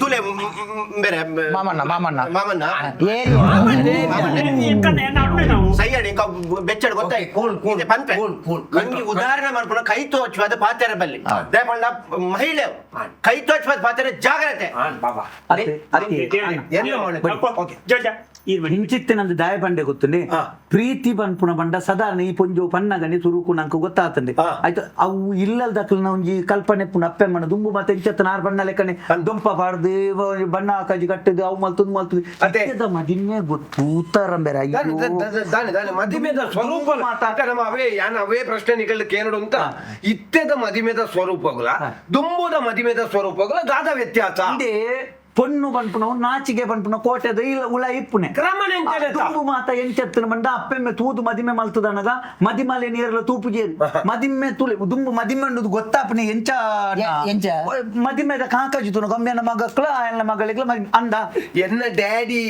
ತುಲೆ ಮಾಮಣ್ಣ ಸೈಯಡಿ ಬೆಚ್ಚಡ್ ಗೊತ್ತಾಯಿ ಪಂಪೆ ಉದಾಹರಣೆ ಮಾಡ್ಕೊಂಡು ಕೈ ತೋಚುವಾದ ಪಾತ್ರೆ ಬಲ್ಲಿ ದೇಪಣ್ಣ ಮಹಿಳೆ ಕೈ ತೋಚುವಾದ ಪಾತ್ರೆ ಜಾಗ್ರತೆ ಇಂಚಿತ್ತಿನಂದು ದಾಯ ಬಂಡೆ ಗೊತ್ತುಂಡೆ ಪ್ರೀತಿ ಪನ್ಪುಣ ಬಂಡ ಸಾಧಾರಣ ಈ ಪೊಂಜು ಪನ್ನಗನೆ ಸುರುಕು ನಂಗೆ ಗೊತ್ತಾತಂಡೆ ಆಯ್ತು ಅವು ಇಲ್ಲದ ದಕ್ಕಲ್ನ ಒಂಜಿ ಕಲ್ಪನೆ ಪುಣ ಅಪ್ಪೆಮ್ಮನ ದುಂಬು ಮತ್ತೆ ಇಂಚತ್ತ ನಾರ್ ಬಣ್ಣ ಲೆಕ್ಕನೆ ದುಂಪ ಪಾಡ್ದು ಬಣ್ಣ ಹಾಕಿ ಕಟ್ಟದು ಅವು ಮಲ್ತದ ಮದಿಮೆ ಗೊತ್ತು ಉತ್ತರಂಬೇರ ಮದಿಮೆದ ಸ್ವರೂಪ ಅವೇ ಪ್ರಶ್ನೆ ನಿಗಳ್ಲಿಕ್ಕೆ ಏನಡು ಅಂತ ಇತ್ತೆದ ಮದಿಮೆದ ಸ್ವರೂಪಗಳ ದುಂಬುದ ಮದಿಮೆದ ಸ್ವರೂಪಗಳ ದಾದ ವ್ಯತ್ಯಾಸ ಪೊಣ್ಣು ಪನ್ಪುಣ ನಾಚಿಗೆ ಪನ್ಪುಣ ಕೋಟೆದ ಇಲ್ಲ ಉಳ ಇಪ್ಪುನೆ ದುಂಬು ಮಾತ ಎಂಚತ್ತಿನ ಬಂಡ ಅಪ್ಪೆಮ್ಮೆ ತೂದು ಮದಿಮೆ ಮಲ್ತದನಗ ಮದಿಮಲೆ ನೀರೆಲ್ಲ ತೂಪುಜೇರು ಮದಿಮೆ ತುಳಿ ದುಂಬು ಮದಿಮೆ ಅನ್ನೋದು ಗೊತ್ತಾಪನೆ ಎಂಚ ಮದಿಮೆದ ಕಾಕಜಿತು ಗಮ್ಮೆನ ಮಗಕ್ಲ ಎನ್ನ ಮಗಳಿಗೆ ಅಂದ ಎನ್ನ ಡ್ಯಾಡಿ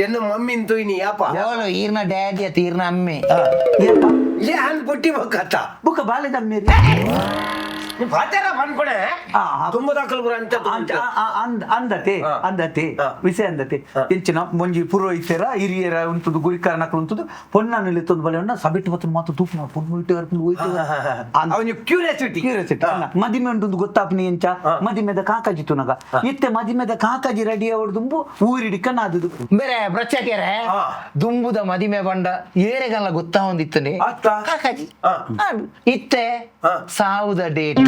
ಎನ್ನ ಮಮ್ಮಿ ಇಂತು ಇನಿ ಯಾಪ ಈರ್ನ ಡ್ಯಾಡಿ ಅತ್ತ ಈರ್ನ ಅಮ್ಮೆ ಏನ್ ಪುಟ್ಟಿ ಬಕ್ಕತ್ತ ಬುಕ್ಕ ಬಾಲ್ಯದ ಅಮ್ಮೆ ಪಾತೆರ ಪನ್ಪುಣೆ ತುಂಬದ ಕಲ್ಬುರ ಅಂತ ಅಂದತೆ ವಿಷಯ ಅಂದತೆ ಎಂಚಿನ ಮುಂಜಿ ಪುರೋಹಿತರ ಹಿರಿಯರ ಉಂಟುದು ಗುರಿಕಾರನಕ್ಕಳು ಉಂಟುದು ಪೊನ್ನನಲ್ಲಿ ತಂದು ಬಲೆಯನ್ನ ಸಬಿಟ್ಟು ಬತ್ತ ಮಾತು ತೂಪು ನಾವು ಪೊನ್ನು ಕ್ಯೂರಿಯಾಸಿಟಿ ಮದಿಮೆ ಉಂಟು ಗೊತ್ತಾಪ್ನಿ ಎಂಚ ಮದಿಮೆದ ಕಾಕಾಜಿತು ನಗ ಇತ್ತೆ ಮದಿಮೆದ ಕಾಕಾಜಿ ರೆಡಿ ಅವಡ್ದುಂಬು ಊರಿಡಿಕನಾದುದು ಬೇರೆ ಬ್ರಚ್ಚಾಕ್ಯಾರೆ ದುಂಬುದ ಮದಿಮೆ ಬಂಡ ಏರೆಗಲ್ಲ ಗೊತ್ತಾ ಒಂದಿತ್ತನೆ ಕಾಕಾಜಿ ಇತ್ತೆ ಸಾವುದ ಡೇಟ್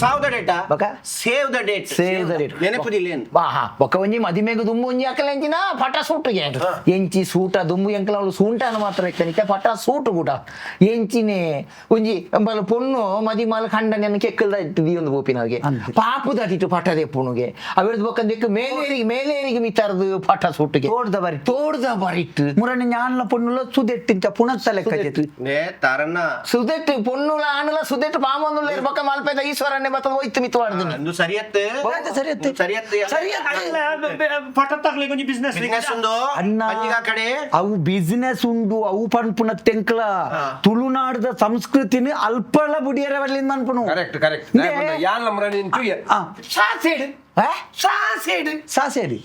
ಸಾವ್ ದ ಡೇಟಾ ಬಕ save the date save the date ನೆನಪುದಿಲ್ಲ ಏನು ಬಾ ಹಾ ಬೊಕ್ಕ ಒಂಜಿ ಮದಿಮೆಗು ದುಂಬು ಒಂಜಿ ಅಕಲ ಎಂಚಿನ ಪಟ ಸೂಟುಗೆ ಎಂಚಿ ಸೂಟ ದುಂಬು ಎಂಕಲ ಅವಳು ಸೂಂಟನ ಮಾತ್ರ ಎಕ್ಕನಿಕ ಪಟ ಸೂಟು ಕೂಡ ಎಂಚಿನೆ ಒಂಜಿ ಎಂಬಲ ಪೊಣ್ಣು ಮದಿಮಾಲ ಖಂಡನೆಯನ್ನು ಕೆಕ್ಕಲ್ದ ಇಟ್ಟಿದಿ ಒಂದು ಬೋಪಿನವ್ರಿಗೆ ಪಾಪು ದಾಟಿಟ್ಟು ಪಟ ದೆಪ್ಪುಣುಗೆ ಅವಿಡ್ದು ಬೊಕ್ಕ ದೆಕ್ಕು ಮೇಲೇರಿಗೆ ಮಿತ್ತಾರದು ಪಟ ಸೂಟುಗೆ ತೋಡ್ದ ಬರಿಟ್ಟು ಮುರಣ್ಣ ஞான பொண்ணுல சுதெட்டின் புணத்த ಲೆಕ್ಕ ಜೆತು ನೇ ತಾರನ್ನ ಸುದೆಟ್ಟು ಪೊಣ್ಣುಲ ಆಣಲ ಸುದೆಟ್ಟು ಪಾಮಂದುಲ ಇರ್ಬಕ ಮಲ್ಪೆದ ಈಶ್ವರನ್ನೇ ಬತ್ತದ ಹೋಯ್ತು ಮಿತ್ತು ಮಾಡಿದನು ಅಂದು ಸರಿಯತ್ತೆ ಪಟ ತಗ್ಲಿಗೆ ಒಂಜಿ ಬಿಸ್ನೆಸ್ ಉಂದು ಅನ್ನ ಅಂಜಿಗ ಕಡೆ ಅವು ಬಿಸಿನೆಸ್ ಉಂಡು ಅವು ಪನ್ಪುನ ತೆಂಕ್ಲ ತುಳುನಾಡದ ಸಂಸ್ಕೃತಿನಿ ಅಲ್ಪಳ ಬುಡಿಯರ ಬರ್ಲಿಂದ ಮನ್ಪುನು ಕರೆಕ್ಟ್ ಯಾನ್ ನಮ್ರ ನಿಂತು ಸಾಸೇಡ್ ಸಾಸೇಡಿ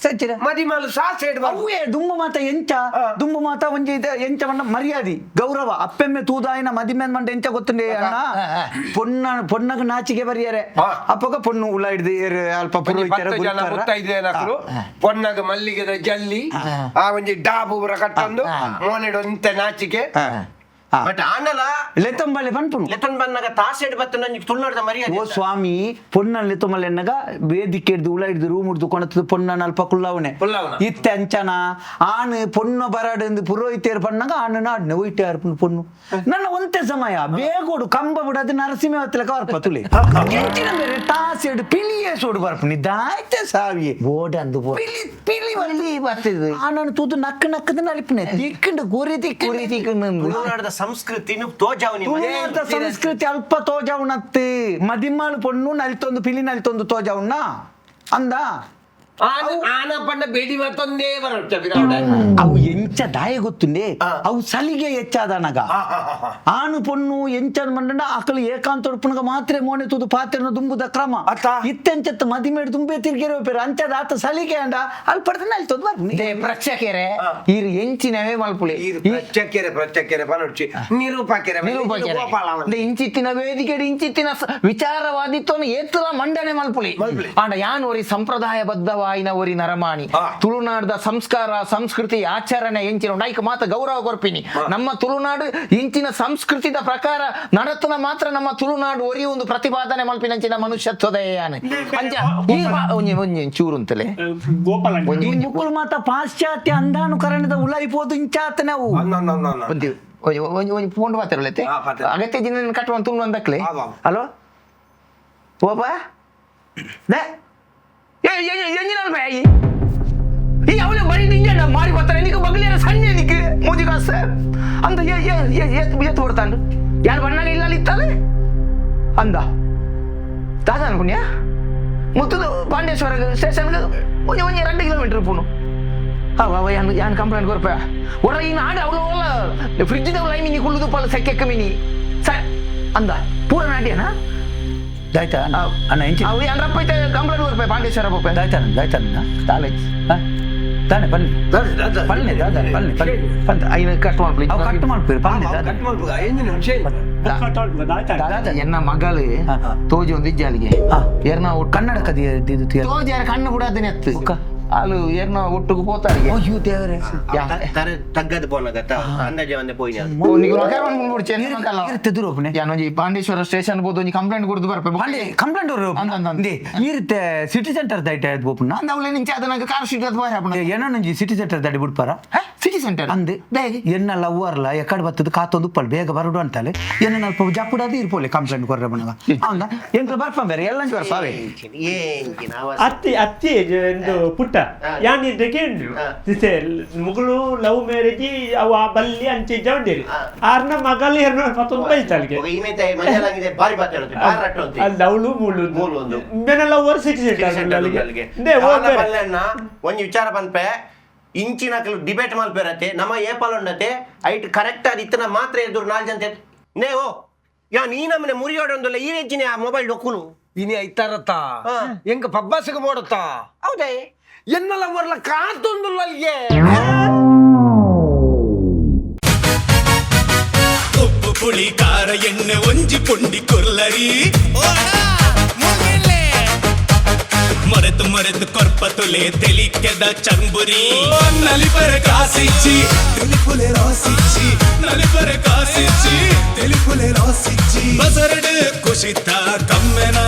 ಸಚ್ಚಿರ ಮದಿಮಾಲು ಸಾಸೇಡ್ ಅವೇ ದುಂಬು ಮಾತ ದುಂಬು ಮಾತ ಒಂಜಿ ಎಂಚವನ್ನ ಮರ್ಯಾದಿ ಗೌರವ ಅಪ್ಪೆಮ್ಮೆ ತೂದಾಯಿನ ಮದಿಮೆನ್ ಮಂಡ ಎಂಚ ಗೊತ್ತುಂಡೆ ಅಣ್ಣ ಪೊನ್ನಗ ನಾಚಿಗೆ ಬರಿಯಾರೆ ಅಪ್ಪಗ ಪೊಣ್ಣು ಉಳ ಹಿಡ್ದು ಅಲ್ಪ ಪೊನ್ನಗ ಮಲ್ಲಿಗೆದ ಜಲ್ಲಿ ಆ ಒಂಜಿ ಡಾಬು ಕಟ್ಟೊಂದು ಮೋನೆಡೊಂತೆ ನಾಚಿಕೆ ಬಟ್ ಆನಲ ಲೆತ್ತಂಬಲೆ ಪನ್ಪುನು ಲೆತನ್ ಬನ್ನಗ ತಾಸೆಡ್ ಬತ್ತ ನಂಗೆ ತುಳುನಾಡದ ಮರ್ಯಾದೆ ಓ ಸ್ವಾಮಿ ಪೊನ್ನ ಲೆತ್ತಂಬಲೆ ಎನ್ನಗ ವೇದಿಕೆ ಹಿಡ್ದು ಉಳ ಹಿಡ್ದು ರೂಮ್ ಹಿಡ್ದು ಕೊಣತದ ಪೊನ್ನ ಅಲ್ಪ ಕುಲ್ಲವನೆ ಇತ್ತೆ ಅಂಚನ ಆಣ್ ಪೊನ್ನ ಬರಾಡು ಪುರೋಹಿತೇರು ಪನ್ನಗ ಆಣ್ ನಾಡ್ನೆ ಒಯ್ಟೆ ಅರ್ಪುನು ಪೊನ್ನು ನನ್ನ ಒಂತೆ ಸಮಯ ಬೇಗೋಡು ಕಂಬ ಬಿಡದು ನರಸಿಂಹ ಹೊತ್ತಲಕ ಅರ್ಪ ತುಳಿ ಎಂಚಿನ ಬೇರೆ ತಾಸೆಡ್ ಪಿಲಿಯೇ ಸೋಡು ಬರ್ಪುನಿ ದಾಯ್ತೆ ಸಾವಿ ಬೋರ್ಡ್ ಅಂದು ಪಿಲಿ ಬರ್ತಿದ್ವಿ ಆನನ್ ತೂದು ನಕ್ಕದ ನಲಿಪನೆ ತಿಕ್ಕಂಡು ಗುರಿ ತಿಕ್ಕಂಡು ತುಳುನಾಡದ ಸಂಸ್ಕೃತಿ ತೋಜಾವನಿ ತುಳುನಾಡದ ಸಂಸ್ಕೃತಿ ಅಲ್ಪ ತೋಜಾವನತ್ತೆ ಮದಿಮಾಳು ಪೊಣ್ಣು ನಲಿತೊಂದು ಪಿಲಿ ನಲಿತೊಂದು ತೋಜಾವಣ್ಣ ಅಂದ ಆನ ಪಂಡ ಬೇಡಿ ಮತ್ತೊಂದೇ ಬರುತ್ತೆ ಅವು ಎಂಚ ದಾಯ ಗೊತ್ತುಂಡೆ ಅವು ಸಲಿಗೆ ಹೆಚ್ಚಾದನಗ ಆನು ಪೊಣ್ಣು ಎಂಚ ಮಂಡ ಅಕಲು ಏಕಾಂತ ಉಡುಪುನಗ ಮಾತ್ರ ಮೋನೆ ತೂದು ಪಾತ್ರೆನ ದುಂಬುದ ಕ್ರಮ ಇತ್ತೆಂಚತ್ತ ಮದಿಮೇಡ್ ದುಂಬೆ ತಿರ್ಗಿರೋ ಪೇರು ಅಂಚದ ಆತ ಸಲಿಗೆ ಅಂಡ ಅಲ್ಲಿ ಪಡ್ತಾನೆ ಅಲ್ಲಿ ತೊಂದು ಬರ್ತೀನಿ ಪ್ರಚಕೆರೆ ಇರು ಎಂಚಿನವೇ ಮಲ್ಪುಳಿ ಪ್ರಚಕೆರೆ ಪನೊಡ್ಚಿ ನಿರೂಪಕೆರೆ ಇಂಚಿತ್ತಿನ ವೇದಿಕೆ ಇಂಚಿತ್ತಿನ ವಿಚಾರವಾದಿತ್ವನು ಏತಲ ಮಂಡನೆ ಮಲ್ಪುಳಿ ಆಂಡ ಯಾನ್ ಒರಿ ಸಂಪ್ರದಾಯಬದ್ಧವಾಯಿನ ಒರಿ ನರಮಾಣಿ ತುಳುನಾಡದ ಸಂಸ್ಕಾರ ಸಂಸ್ಕೃತಿ ಆಚರಣೆ ಎಂಚಿನ ನೈಕ ಮಾತ ಗೌರವ ಕೊರ್ಪಿನಿ ನಮ್ಮ ತುಳುನಾಡು ಇಂಚಿನ ಸಂಸ್ಕೃತಿದ ಪ್ರಕಾರ ನಡತನ ಮಾತ್ರ ನಮ್ಮ ತುಳುನಾಡು ಒರಿ ಒಂದು ಪ್ರತಿಪಾದನೆ ಮಲ್ಪಿನಂಚಿನ ಮನುಷ್ಯತ್ವದ ಯಾನೆ ಚೂರು ಅಂತಲೇ ಮುಕ್ಕುಲು ಮಾತ ಪಾಶ್ಚಾತ್ಯ ಅಂದಾನುಕರಣದ ಉಳೈಪೋದು ಇಂಚಾತ ನಾವು ಫೋನ್ ಪಾತ್ರಲೈತೆ ಅಗತ್ಯ ದಿನ ಕಟ್ಟುವಂತ ತುಳು ಅಂದಕ್ಲೆ ಹಲೋ ಓಪ ಅವಳು ಬರೀ ನಿಂಜ ಮಾರಿ ಬರ್ತಾನೆ ನಿಕ್ಕೆ ಬಗ್ಲಿಯರ ಸಣ್ಣ ನಿಕ್ಕೆ ಮೂಜಿ ಕಾಸ ಅಂತ ಎತ್ತು ಕೊಡ್ತಾನು ಯಾರು ಬಣ್ಣಾಗ ಇಲ್ಲ ಅಲ್ಲಿ ಇತ್ತಲ್ಲ ಅಂದ ದಾದ ಅನ್ಕೊಂಡ್ಯಾ ಮುತ್ತದು ಪಾಂಡೇಶ್ವರ ಸ್ಟೇಷನ್ಗೆ ಒಂಜಿ 2 ಕಿಲೋಮೀಟರ್ ಪೂನು ಯಾನ್ ಕಂಪ್ಲೇಂಟ್ ಕೊರ್ಪ ಒರ ಈ ನಾಡು ಅವಳು ಫ್ರಿಜ್ ಲೈಮಿನಿ ಕುಳ್ಳುದು ಪಲ್ಲ ಸೆಕ್ಕೆಕ್ಕ ಮಿನಿ ಅಂದ ಪೂರ ನಾಟ್ಯನಾ ದಾಯ್ತಾ ಅಣ್ಣ ಎಂಚಿ ಅವು ಏನರಪ್ಪ ಐತೆ ಕಂಪ್ಲೇಂಟ್ ಕೊರ್ಪ ಪಾಂಡೇಶ್ವರ ಪಪ್ಪ ದಾಯ್ತಾನ ತಾಳೆ ತಾನೆ ಬನ್ನಿ ಐನ ಕಟ್ ಮಾಡ್ಬಿಡಿ ಕಟ್ ಮಾಡ್ತೀರಿ ಎನ್ನ ಮಗಳು ತೋಜಿ ಒಂದು ಇಜ್ಜಾಲಿಗೆ ಎರ್ನ ಕನ್ನಡ ಕದಿ ತೋಜಿ ಕಣ್ಣು ಬಿಡೋದನ್ನ ಎತ್ತು ಅಲು ಎರ್ನ ಒಟ್ಟಿಗೆ ಪೋತಾರಿಗೆ ಅಯ್ಯೋ ದೇವರೇ ತಗ್ಗದ ಪೋನಗತ್ತ ಅಂದಾಜೆ ಒಂದೇ ಪೋಯಿನ ಯಾನೊಂಜಿ ಪಾಂಡೇಶ್ವರ ಸ್ಟೇಷನ್ ಬೋದು ಒಂಜಿ ಕಂಪ್ಲೇಂಟ್ ಕೊಡ್ದು ಬರ್ಪೆ ಕಂಪ್ಲೇಂಟ್ ಇರುತ್ತೆ ಸಿಟಿ ಸೆಂಟರ್ ದೈಟ್ ಬೋಪುನ ಅಂದವಳೆ ನಿಂಚೆ ಅದನ್ನ ಕಾರ್ ಶೀಟ್ ಅದು ಬಾಯ್ ಏನೊಂಜಿ ಸಿಟಿ ಸೆಂಟರ್ ದಾಡಿ ಬಿಡ್ಪಾರ ಸಿಟಿ ಸೆಂಟರ್ ಅಂದೆ ಎನ್ನ ಲವ್ವರ್ಲ ಎಕಡೆ ಬತ್ತದ ಕಾತೊಂದು ಉಪ್ಪಲ್ ಬೇಗ ಬರಡು ಅಂತಲೆ ಎನ್ನ ನಲ್ಪ ಜಪ್ಪುಡಾದಿ ಇರ್ಪೋಲೆ ಕಂಪ್ಲೇಂಟ್ ಕೊರ್ರೆ ಬಣ್ಣಗ ಹಂಗ ಎಂಕ ಬರ್ಪ ಬೇರೆ ಎಲ್ಲ ಬರ್ಪಾವೆ ಅತ್ತಿ ಪುಟ್ಟ ಯಾನಿದ್ದ ಕೇಂದ್ರ ಮುಗಳು ಲವ್ ಮ್ಯಾರೇಜ್ ಅವ ಬಲ್ಲಿ ಅಂಚೆ ಜವಂಡೇರಿ ಆರ್ನ ಮಗಲ್ ಮತ್ತೊಂದು ಬೈತಾಳಿಗೆ ಅವಳು ಮೂಳು ಮೇನ ಲವ್ ಸಿಟಿ ಒಂಜಿ ವಿಚಾರ ಪನ್ಪೆ ಇಂಚಿನ ಡಿಬೇಟ್ ಮಲ್ಪೇರತ್ತೆ ನಮ್ಮ ಏಪಲ್ ಉಂಡತೆ ಐಟ್ ಕರೆಕ್ಟ್ ಆದ ಇತ್ತನ ಮಾತ್ರ ಎದುರು 4 ಜನ ನೇವೋ ಯಾ ನೀ ನಮ್ಮನೆ ಮುರಿಯೋಡೊಂದಲ್ಲ ಈ ಹೆಚ್ಚಿನ ಮೊಬೈಲ್ ಡೊಕ್ಕುನು ಇನಿ ಐತಾರತ್ತ ಎಂಗ ಪಬ್ಬಾಸಿಗೆ ಮಾಡೋತ್ತ ಹೌದೇ ಎನ್ನಲ್ಲ ಬರ್ಲ ಕಾತೊಂದುಲ್ಲ ಅಲ್ಲಿಗೆ ಉಪ್ಪು ಪುಳಿ ಖಾರ ಎಣ್ಣೆ ಒಂಜಿ ಪುಂಡಿ ಕೊರ್ಲರಿ ಮರೆತು ಕೊರ್ಪತುಲೆ ತೆಲಿಕೆದ ಚರ್ಮುರಿ ನಲಿಪರೆ ಕಾಸಿಚ್ಚಿ ತೆಲಿಪುಲೆ ರಾಸಿಚ್ಚಿ ನಲಿಪರೆ ಕಾಸಿಚ್ಚಿ ತೆಲಿಪುಲೆ ರಾಸಿಚ್ಚಿ ಬಸರಡು ಕುಶ ಸುಶಿತ ಕಮ್ಮೆನ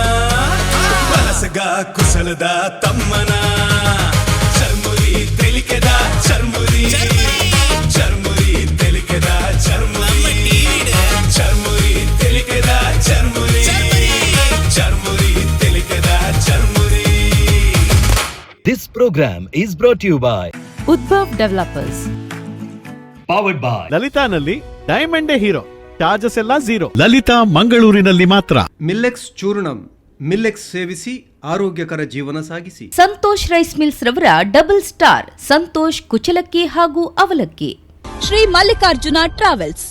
ಬಲಸಗ ಕುಸಲದ ತಮ್ಮನ churmuri ತೆಲಿಕೆದ churmuri churmuri ತೆಲಿಕೆದ churmuri churmuri ತೆಲಿಕೆದ churmuri churmuri ತೆಲಿಕೆದ churmuri. This program is brought to you by Udupi Developers. Powered by ಲಲಿತಾನಲ್ಲಿ ಡೈಮಂಡ್ ಹೀರೋ, ಚಾರ್ಜಸ್ ಎಲ್ಲ ಝೀರೋ. ಲಲಿತಾ ಮಂಗಳೂರಿನಲ್ಲಿ ಮಾತ್ರ. ಮಿಲ್ಲೆಕ್ಸ್ ಚೂರ್ಣಂ, ಮಿಲ್ಲೆಕ್ಸ್ ಸೇವಿಸಿ ಆರೋಗ್ಯಕರ ಜೀವನ ಸಾಗಿಸಿ. ಸಂತೋಷ್ ರೈಸ್ ಮಿಲ್ಸ್ ರವರ ಡಬಲ್ ಸ್ಟಾರ್ ಸಂತೋಷ್ ಕುಚಲಕ್ಕಿ ಹಾಗೂ ಅವಲಕ್ಕಿ. ಶ್ರೀ ಮಲ್ಲಿಕಾರ್ಜುನ ಟ್ರಾವೆಲ್ಸ್,